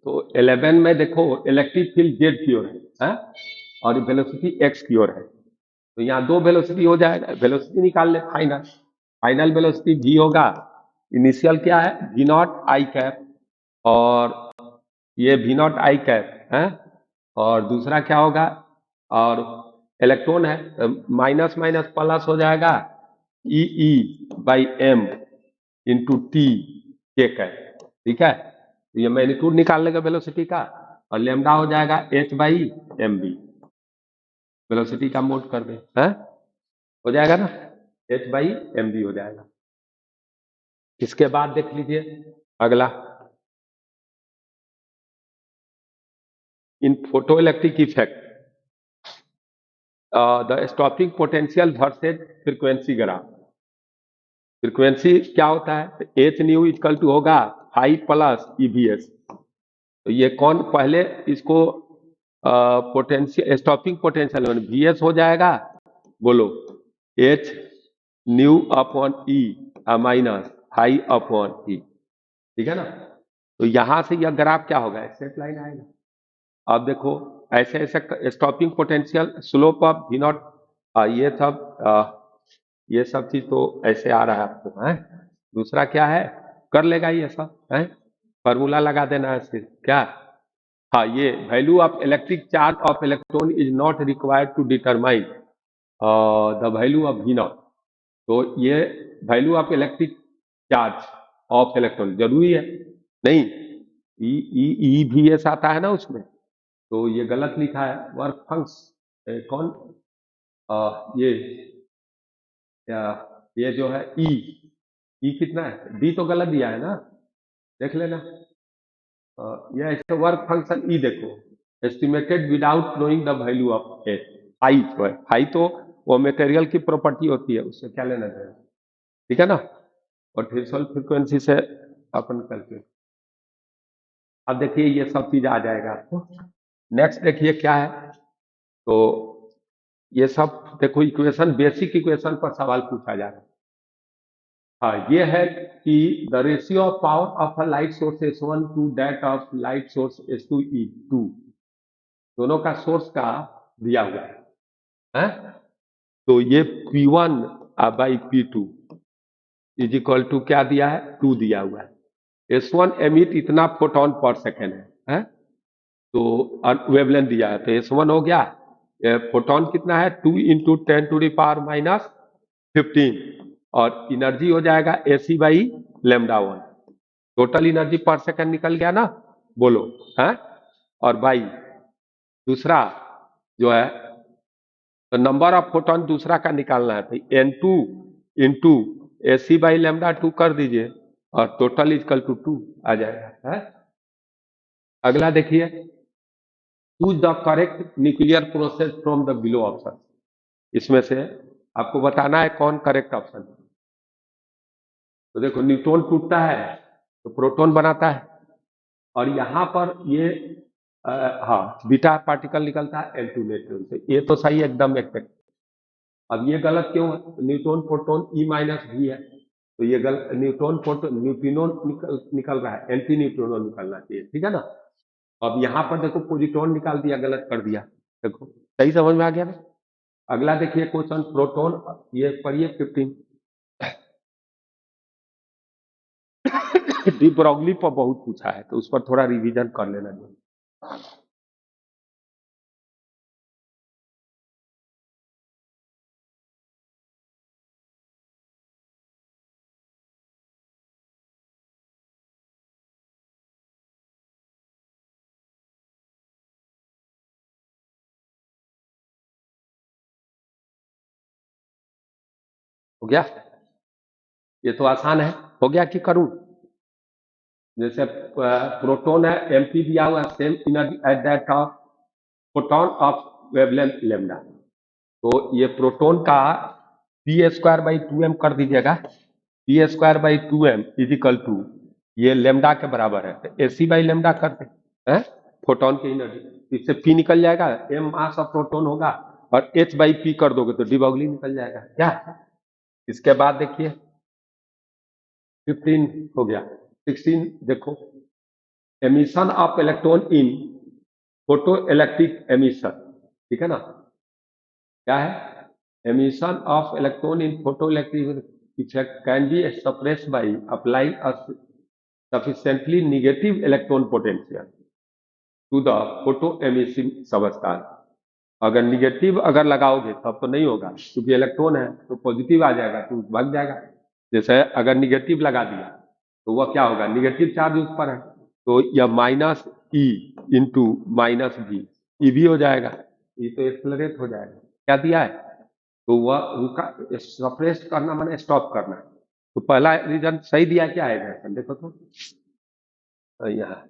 तो 11 में देखो इलेक्ट्रिक फील्ड जेड की ओर है, और वेलोसिटी एक्स की ओर है। तो यहाँ दो वेलोसिटी हो जाएगा, वेलोसिटी निकाल ले। फाइनल फाइनल वेलोसिटी v होगा, इनिशियल क्या है? v नॉट आई कैप, और ये v नॉट आई कैप है, और दूसरा क्या होगा? और इलेक्ट्रॉन है, माइनस माइनस प्लस हो जाएगा, ई बाई एम इंटू टी के कैप। ठीक है, तो ये मैग्नीट्यूड निकाल लेगा वेलोसिटी का, और लेमडा हो जाएगा h by M B, velocity का मोड कर दे, है हो जाएगा ना, h बाई एम बी हो जाएगा। इसके बाद देख लीजिए अगला, in photo electric effect the stopping potential versus frequency graph. Frequency क्या होता है? एच न्यू इक्वल टू होगा 5 प्लस EVS। तो ये कौन पहले इसको पोटेंशियल, स्टॉपिंग पोटेंशियल VS हो जाएगा, बोलो H new upon E minus 5 upon E। ठीक है ना, तो यहां से यह ग्राफ क्या होगा? स्ट्रेट लाइन आएगा। अब देखो ऐसे ऐसे stopping potential, slope of V not, ये सब चीज तो ऐसे आ रहा है आपको, है? दूसरा क्या है? कर लेगा ये सब, है? फॉर्मूला लगा देना है सिर्फ, क्या? हाँ, ये value of electric charge of electron is not required to determine the value of V naught. तो ये value of electric charge of electron जरूरी है नहीं, EVS आता है ना उसमें, तो ये गलत लिखा है। वर्क फंक्स कौन, ये ये जो है ई कितना है? D तो गलत दिया है ना, देख लेना। यह ऐसे वर्क फंक्शन ई देखो, estimated without knowing the value of H. High तो वो मटेरियल की प्रॉपर्टी होती है, उससे क्या लेना चाहिए? ठीक है ना, और थ्रेशोल्ड फ्रीक्वेंसी से अपन कैलकुलेट। अब देखिए ये सब चीज आ जाएगा आपको। नेक्स्ट देखिए क्या है, तो ये सब देखो इक्वेशन, बेसिक इक्वेशन पर सवाल पूछा जा रहा है। हाँ, ये है कि the ratio of power of a light source S1 to that of light source S2 is 2। दोनों का सोर्स का दिया हुआ है? तो ये P1 by P2 is equal to क्या दिया है? 2 दिया हुआ है। S1 एमिट इतना फोटोन पर सेकेंड है? तो वेवलेंथ दिया है, तो S1 हो गया, फोटोन कितना है 2 इंटू 10⁻15, और एनर्जी हो जाएगा Ac/λ1। टोटल एनर्जी पर सेकंड निकल गया ना, बोलो है? और भाई दूसरा जो है, तो नंबर ऑफ फोटोन दूसरा का निकालना है, तो N2 इंटू Ac/λ2 कर दीजिए, और टोटल इजकल टू 2 आ जाएगा है? अगला देखिए, choose the correct nuclear process from the below option. इसमें से आपको बताना है कौन करेक्ट ऑप्शन है। तो देखो, न्यूट्रॉन टूटता है तो प्रोटॉन बनाता है, और यहां पर ये हाँ, बीटा पार्टिकल निकलता है N2 न्यूट्रॉन से, ये तो सही एकदम एक्ट। अब ये गलत क्यों है? तो न्यूट्रॉन प्रोटॉन E-V है, तो ये गलत, न्यूट्रॉन प्रोटॉन न्यूट्रिनो निकल रहा है, एंटी न्यूट्रिनो निकलना चाहिए, ठीक है ना? अब यहाँ पर देखो पोजिट्रॉन निकाल दिया, गलत कर दिया। देखो सही समझ में आ गया ना? अगला देखिए क्वेश्चन, प्रोटॉन, ये पढ़िए 15। डी ब्रॉगली पर बहुत पूछा है, तो उस पर थोड़ा रिवीजन कर लेना चाहिए। हो गया? ये तो आसान है, हो गया कि करूं? जैसे प्रोटॉन है, एमपी दिया हुआ, same energy at that of photon of wavelength lambda. तो ये प्रोटॉन का p² बाई 2m कर दीजिएगा, p²बाई 2m इजिकल टू, ये लेमडा के बराबर है, तो Ac/λ करते हैं, फोटोन की एनर्जी, इससे p निकल जाएगा, m मास ऑफ प्रोटॉन होगा, और h/p कर दोगे तो डी ब्रॉगली निकल जाएगा क्या? इसके बाद देखिए 15 हो गया, 16 देखो, emission of electron in photo electric emission, ठीक है ना? क्या है? Emission of electron in photo electric effect can be suppressed by applying a sufficiently negative electron potential to the photo emitting substance। अगर निगेटिव अगर लगाओगे तब तो नहीं होगा, क्योंकि इलेक्ट्रॉन है तो पॉजिटिव आ जाएगा तो भाग जाएगा। जैसे अगर निगेटिव लगा दिया तो वह क्या होगा, निगेटिव चार्ज उस पर है, तो यह -E इंटू -V, ई भी हो जाएगा, ये तो एक्सलरेट हो जाएगा। क्या दिया है? तो वह रुका, सप्रेस करना माने स्टॉप करना। तो पहला रीजन सही दिया, क्या है देखो तो, यहाँ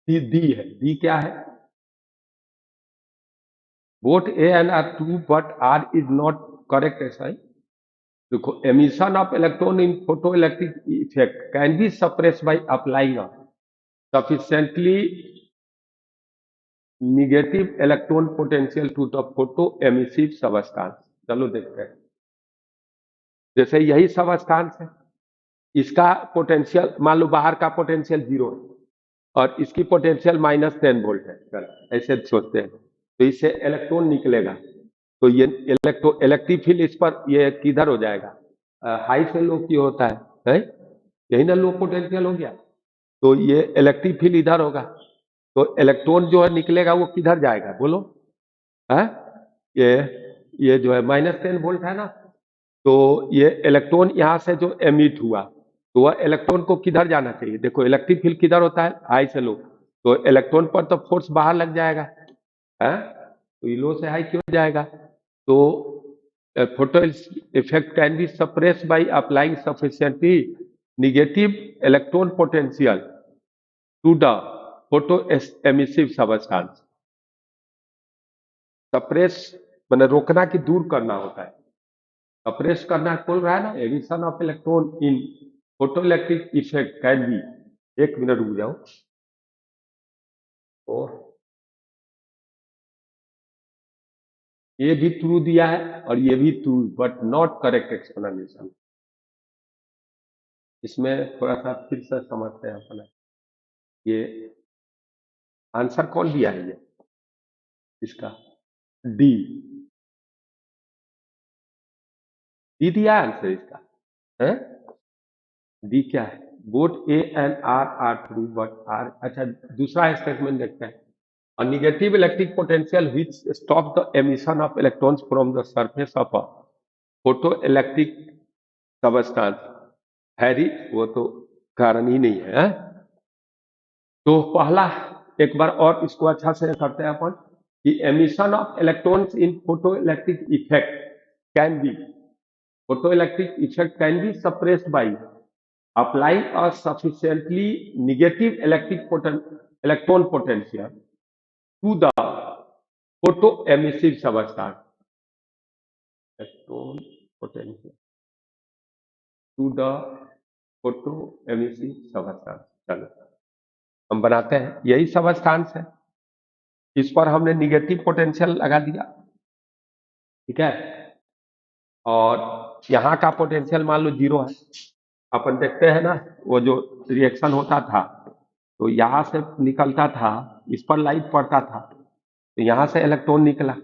डी है, डी क्या है? Both A and R true but R is not correct, ऐसा ही। देखो, emission of electron in photo electric effect can be suppress by applying sufficiently negative electron potential to the photo emissive substance। चलो देखते हैं, जैसे यही substance है, इसका पोटेंशियल मान लो बाहर का पोटेंशियल 0 है, और इसकी पोटेंशियल -10 वोल्ट है, चल ऐसे सोचते हैं, तो इससे इलेक्ट्रॉन निकलेगा, तो ये इलेक्ट्रिक फील्ड इस पर ये किधर हो जाएगा, हाई से लो की होता है? यही ना लो पोटेंशियल हो गया, तो ये इलेक्ट्रिक फील्ड इधर होगा, तो इलेक्ट्रॉन जो है निकलेगा वो किधर जाएगा बोलो, है? ये ये जो है -10 वोल्ट है ना, तो ये इलेक्ट्रॉन यहाँ से जो एमिट हुआ, तो वह इलेक्ट्रॉन को किधर जाना चाहिए? देखो इलेक्ट्रिक फील्ड किधर होता है, हाई से लो, तो इलेक्ट्रॉन पर तो फोर्स बाहर लग जाएगा, है? तो ये लो से हाई क्यों जाएगा? तो photo effect can be suppress by applying sufficiently negative electron potential to the photo emissive substance. Suppress मैंने रोकना कि दूर करना होता है, सप्रेस करना बोल रहा है ना, emission of electron in photo electric effect can B, एक मिनट रुक जाओ, और ये भी ट्रू दिया है और ये भी true, but not correct explanation. इसमें थोड़ा सा फिर से समझते हैं अपना, ये आंसर कौन दिया है ये इसका, डी, डी दिया है आंसर इसका, है? डी क्या है? Both A and R R true but R, अच्छा दूसरा स्टेटमेंट देखते हैं। A negative electric potential which stops the emission of electrons from the surface of a photoelectric substance Harry, वो तो कारण ही नहीं है, तो पहला एक बार और इसको अच्छा से करते हैं अपन कि emission of electrons in photoelectric effect can B, photoelectric effect can be suppressed by applying a sufficiently negative electron potential to the photoemissive substance. Electron potential to the photoemissive substance. चलो हम बनाते हैं, यही सबस्टांस है, इस पर हमने negative potential लगा दिया, ठीक है, और यहाँ का पोटेंशियल मान लो 0 है। अपन देखते हैं ना वो जो रिएक्शन होता था तो यहाँ से निकलता था, इस पर लाइट पड़ता था तो यहाँ से इलेक्ट्रॉन निकला,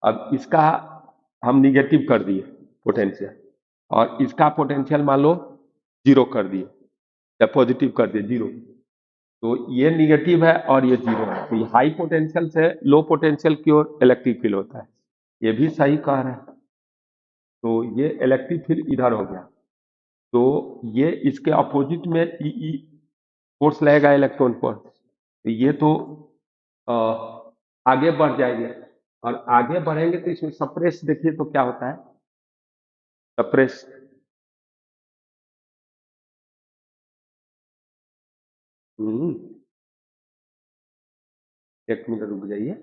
अब इसका हम निगेटिव कर दिए पोटेंशियल और इसका पोटेंशियल मान लो 0 कर दिए या पॉजिटिव कर दिए 0, तो ये निगेटिव है और ये 0 है, तो ये हाई पोटेंशियल से लो पोटेंशियल की ओर इलेक्ट्रिक फील्ड होता है, ये भी सही कह रहे हैं। तो ये इलेक्ट्रिक फील्ड इधर हो गया, तो ये इसके अपोजिट में ई फोर्स लगेगा इलेक्ट्रॉन पर, तो ये तो आगे बढ़ जाएंगे और आगे बढ़ेंगे तो इसमें सप्रेस देखिए तो क्या होता है, सप्रेस एक मिनट रुक जाइए,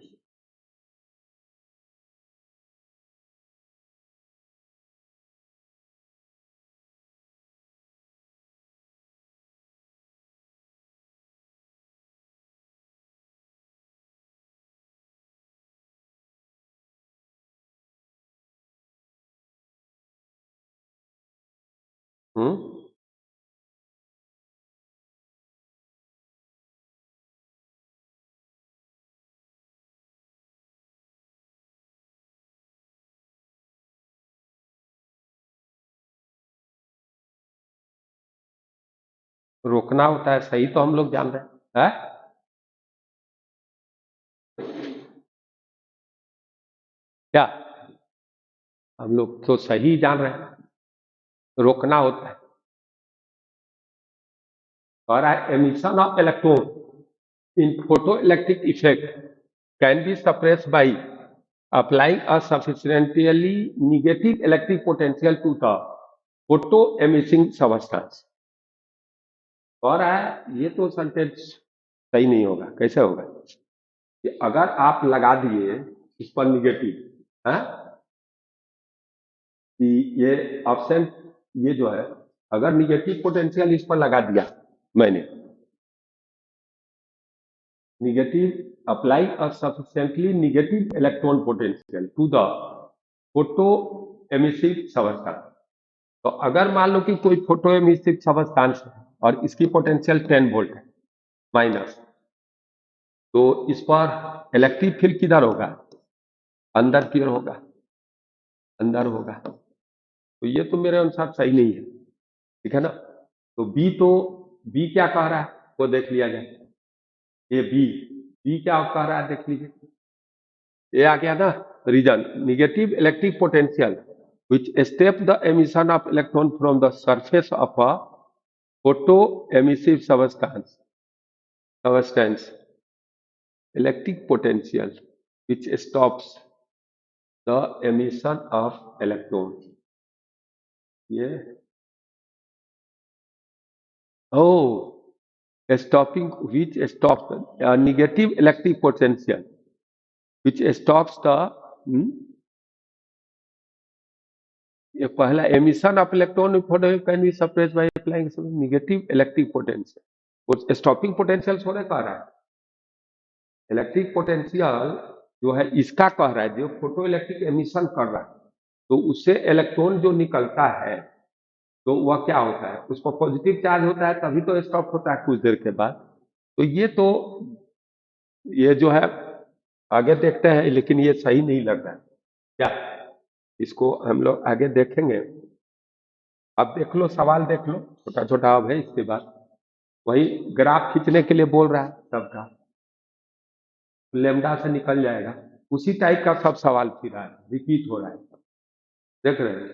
रोकना होता है, सही तो हम लोग जान रहे हैं, क्या हम लोग तो सही जान रहे हैं, रोकना होता है, और emission of electron in photoelectric effect can be suppressed by applying a sufficiently negative electric potential to the photo emitting substance। और ये तो सेंटेंस सही नहीं होगा, कैसे होगा कि अगर आप लगा दिए इस पर निगेटिव है कि ये ऑप्शन, ये जो है अगर निगेटिव पोटेंशियल इस पर लगा दिया मैंने, negative apply a sufficiently negative electron potential to the photo emissive substance। तो अगर मान लो कि कोई फोटो एमिसिव सबस्टांस है और इसकी पोटेंशियल 10 वोल्ट है माइनस, तो इस पर इलेक्ट्रिक फील्ड किधर होगा, अंदर की ओर होगा, अंदर होगा, तो ये तो मेरे अनुसार सही नहीं है, ठीक है ना। तो बी क्या कह रहा है वो देख लिया जाए, ये बी क्या कह रहा है देख लीजिए, ये आ गया ना reason, negative electric potential which stop the emission of electron from the surface of a photoemissive substance, electric potential which stops the emission of electrons, ये stopping which stops a negative electric potential which stops the ये पहला emission of electron can be suppressed by applying negative electric potential, वो stopping potential होने कह रहा है, electric potential जो है इसका कह रहा है जो फोटो इलेक्ट्रिक एमिशन कर रहा है, तो उससे इलेक्ट्रॉन जो निकलता है तो वह क्या होता है, उस पर पॉजिटिव चार्ज होता है तभी तो स्टॉप होता है कुछ देर के बाद, तो ये जो है आगे देखते हैं, लेकिन ये सही नहीं लग रहा है क्या, इसको हम लोग आगे देखेंगे। अब देख लो, सवाल देख लो, छोटा छोटा अब है इसके बाद। वही ग्राफ खींचने के लिए बोल रहा है सबका, लेमडा से निकल जाएगा। उसी टाइप का सब सवाल फिर रहा है, रिपीट हो रहा है। देख रहे हैं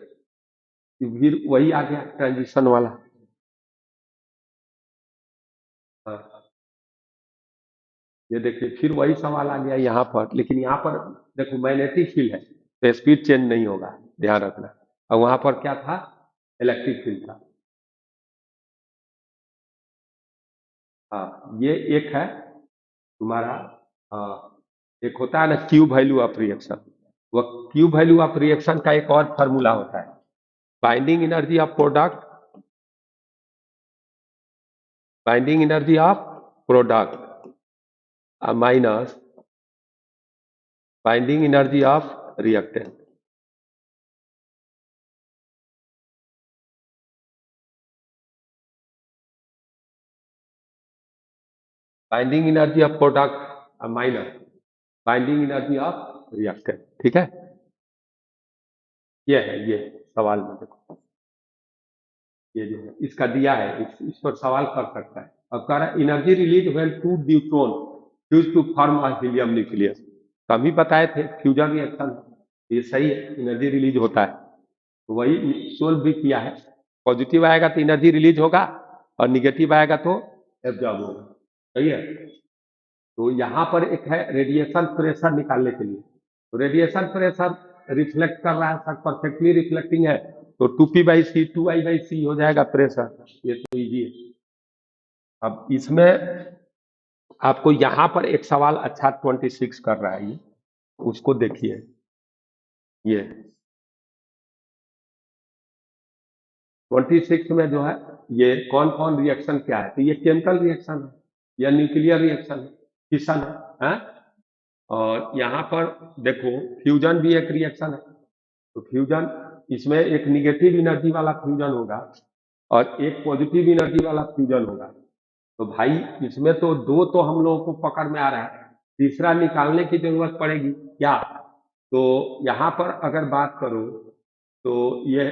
कि फिर वही आ गया ट्रांजिशन वाला। हाँ, ये देखिए फिर वही सवाल आ गया यहाँ पर, लेकिन यहाँ पर देखो मैग्नेटिक फील्ड है तो स्पीड चेंज नहीं होगा, ध्यान रखना। और वहां पर क्या था, इलेक्ट्रिक फील्ड था। हाँ, ये एक है तुम्हारा। एक होता है ना क्यू वैल्यू ऑफ रिएक्शन, वह क्यू वैल्यू ऑफ रिएक्शन का एक और फार्मूला होता है, binding energy of product, binding energy of product minus binding energy of reactant. Binding energy of product minus binding energy of reactant. ठीक है, ये है ये सवाल में देखो, ये जो है इसका दिया है, इस पर सवाल कर सकता है। अब कह रहा है energy release when two neutron fuse to form a helium nucleus. तो हम ही बताए थे फ्यूजन रिएक्शन, ये सही है, एनर्जी रिलीज होता है। तो वही सोल्व भी किया है। पॉजिटिव आएगा तो एनर्जी रिलीज होगा, और निगेटिव आएगा तो एब्जॉर्ब होगा। सही है। तो यहाँ पर एक है रेडिएशन प्रेशर निकालने के लिए। तो रेडिएशन प्रेशर रिफ्लेक्ट कर रहा है सर, परफेक्टली रिफ्लेक्टिंग है, तो 2p/c 2i/c हो जाएगा प्रेशर। ये तो इजी है। अब इसमें आपको यहाँ पर एक सवाल अच्छा 26 कर रहा है, ये उसको देखिए। ये 26 में जो है, ये कौन कौन रिएक्शन क्या है, तो ये केमिकल रिएक्शन है या न्यूक्लियर रिएक्शन है, फिशन है, और यहाँ पर देखो फ्यूजन भी एक रिएक्शन है। तो फ्यूजन, इसमें एक निगेटिव एनर्जी वाला फ्यूजन होगा और एक पॉजिटिव एनर्जी वाला फ्यूजन होगा। तो भाई इसमें तो दो तो हम लोगों को पकड़ में आ रहा है, तीसरा निकालने की जरूरत पड़ेगी क्या। तो यहाँ पर अगर बात करो तो ये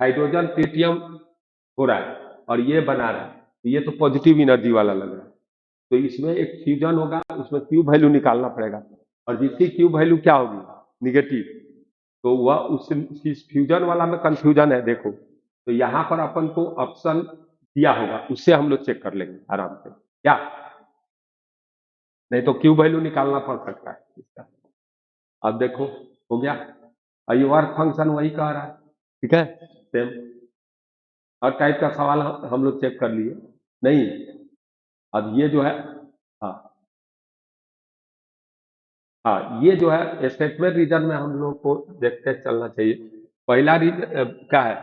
हाइड्रोजन ट्रिटियम हो रहा है और ये बना रहा है, तो ये तो पॉजिटिव एनर्जी वाला लग रहा है। तो इसमें एक फ्यूजन होगा, उसमें क्यू वैल्यू निकालना पड़ेगा, और जिसकी क्यू वैल्यू क्या होगी, निगेटिव। तो वह उस फ्यूजन वाला में कंफ्यूजन है देखो। तो यहाँ पर अपन को ऑप्शन दिया होगा, उससे हम लोग चेक कर लेंगे आराम से क्या, नहीं तो क्यू वैल्यू निकालना पड़ सकता है इसका। अब देखो हो गया, और ये वर्क फंक्शन वही कह रहा है। ठीक है, सेम हर टाइप का सवाल हम लोग चेक कर लिए नहीं। अब ये जो है, हाँ हाँ, ये जो है स्टेटमेंट रीजन में हम लोग को देखते चलना चाहिए। पहला रीजन क्या है,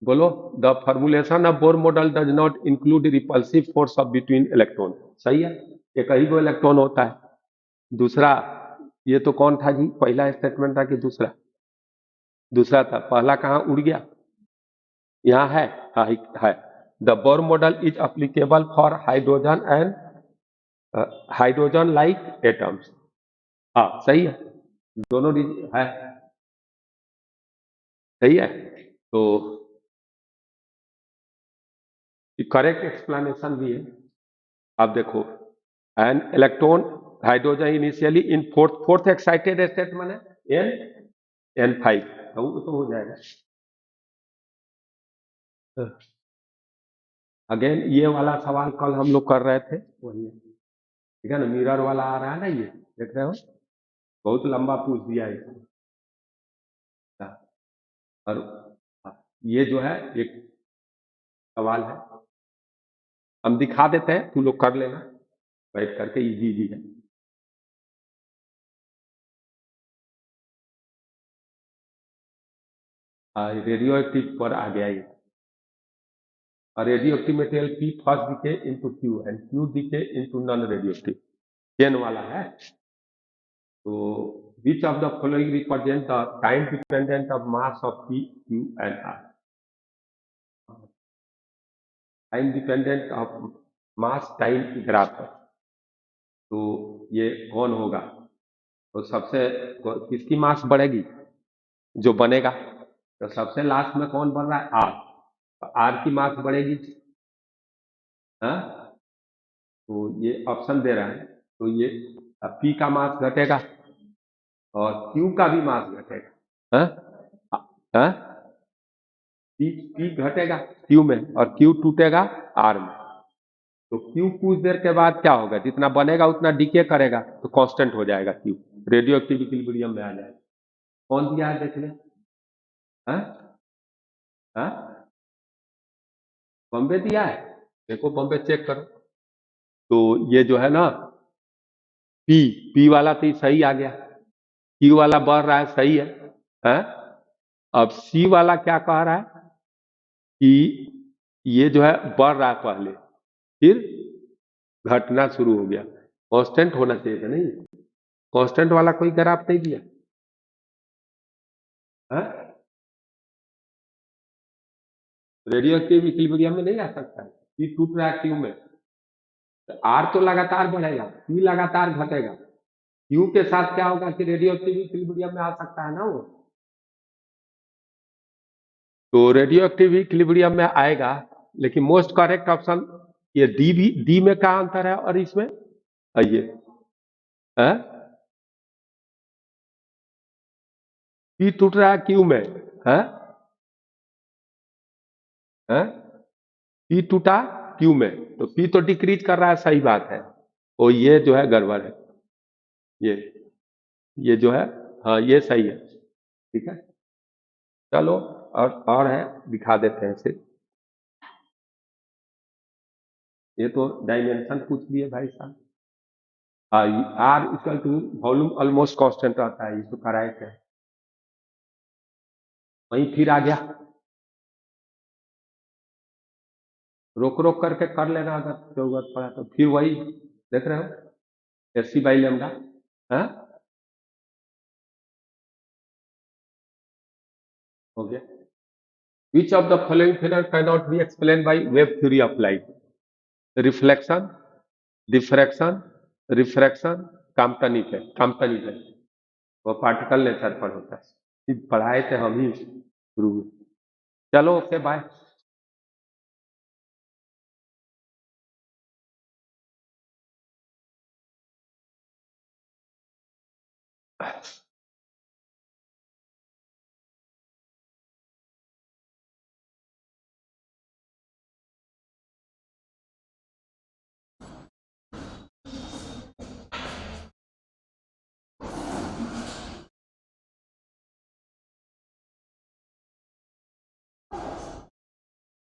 बोलो। The formulation of Bohr model does not include repulsive force of between electron. सही है, एक ही को इलेक्ट्रॉन होता है। दूसरा, ये तो कौन था जी, पहला स्टेटमेंट था कि दूसरा, दूसरा था, पहला कहाँ उड़ गया, यहाँ है। हाँ है, the Bohr model is applicable for hydrogen and hydrogen like atoms. हाँ सही है, दोनों है, सही है। तो करेक्ट एक्सप्लेनेशन भी है। आप देखो, an electron hydrogen initially in fourth fourth excited state माने एन N5, तो हो जाएगा। अगेन ये वाला सवाल कल हम लोग कर रहे थे, वही है। ठीक है ना, मिरर वाला आ रहा है ना, ये देख रहे हो, बहुत लंबा पूछ दिया है इसने। और ये जो है एक सवाल है, हम दिखा देते हैं, तू लोग कर लेना बैठ करके, इजी इजी है। रेडियो एक्टिव पर आ गया ये, और radio active material P first decay into Q and Q decay into non radio active, chain वाला है। तो which of the following represent the time dependent of mass of P Q and R. Time dependent of mass time graph है, तो ये कौन होगा, तो सबसे किसकी मास बढ़ेगी, जो बनेगा, तो सबसे लास्ट में कौन बढ़ रहा है? आर। तो आर की मास बढ़ेगी, हाँ? तो ये ऑप्शन दे रहा है, तो ये पी का मास घटेगा और क्यू का भी मास घटेगा, हाँ? हाँ? पी घटेगा क्यू में और क्यू टूटेगा आर में। तो क्यू कुछ देर के बाद क्या होगा, जितना बनेगा उतना डीके करेगा, तो कांस्टेंट हो जाएगा क्यू, रेडियो एक्टिव इक्विलिब्रियम में आ जाएगा। कौन दिया है देख ले, हाँ? हाँ? बॉम्बे दिया है, देखो बॉम्बे चेक करो। तो ये जो है ना, पी पी वाला तो सही आ गया, क्यू वाला बढ़ रहा है, सही है, हैं? अब सी वाला क्या कह रहा है कि ये जो है बढ़ रहा है पहले, फिर घटना शुरू हो गया, कांस्टेंट होना चाहिए था, नहीं कांस्टेंट वाला कोई ग्राफ नहीं दिया, हैं? रेडियो एक्टिव इक्विलिब्रियम में नहीं आ सकता है, पी टूट रहा है क्यू में, तो आर तो लगातार बढ़ेगा, पी लगातार घटेगा, क्यू के साथ क्या होगा कि रेडियो एक्टिव इक्विलिब्रियम में आ सकता है ना वो। तो रेडियो एक्टिव इक्विलिब्रियम में आएगा, लेकिन मोस्ट करेक्ट ऑप्शन ये डी, भी डी में क्या अंतर है और इसमें आइए, पी टूट रहा है क्यू में, है पी टूटा क्यू में, तो पी तो डिक्रीज कर रहा है, सही बात है, और ये जो है गड़बड़ है, ये ये जो है, हाँ ये सही है, ठीक है। चलो और है, दिखा देते हैं फिर। ये तो डायमेंशन पूछ लिए भाई साहब, R equal to volume almost constant रहता है, ये तो करेक्ट है, वहीं फिर आ गया, रोक रोक करके कर लेना अगर जरूरत पड़ा तो, फिर वही देख रहे हो, एस सी बाई लेमडा, हाँ हो गया। विच of the following phenomena can not be explain by wave theory of light? Reflection, diffraction, refraction, Compton effect. Compton effect वो पार्टिकल नेचर पर होता है, पढ़ाए थे हम ही शुरू में। चलो ओके बाय।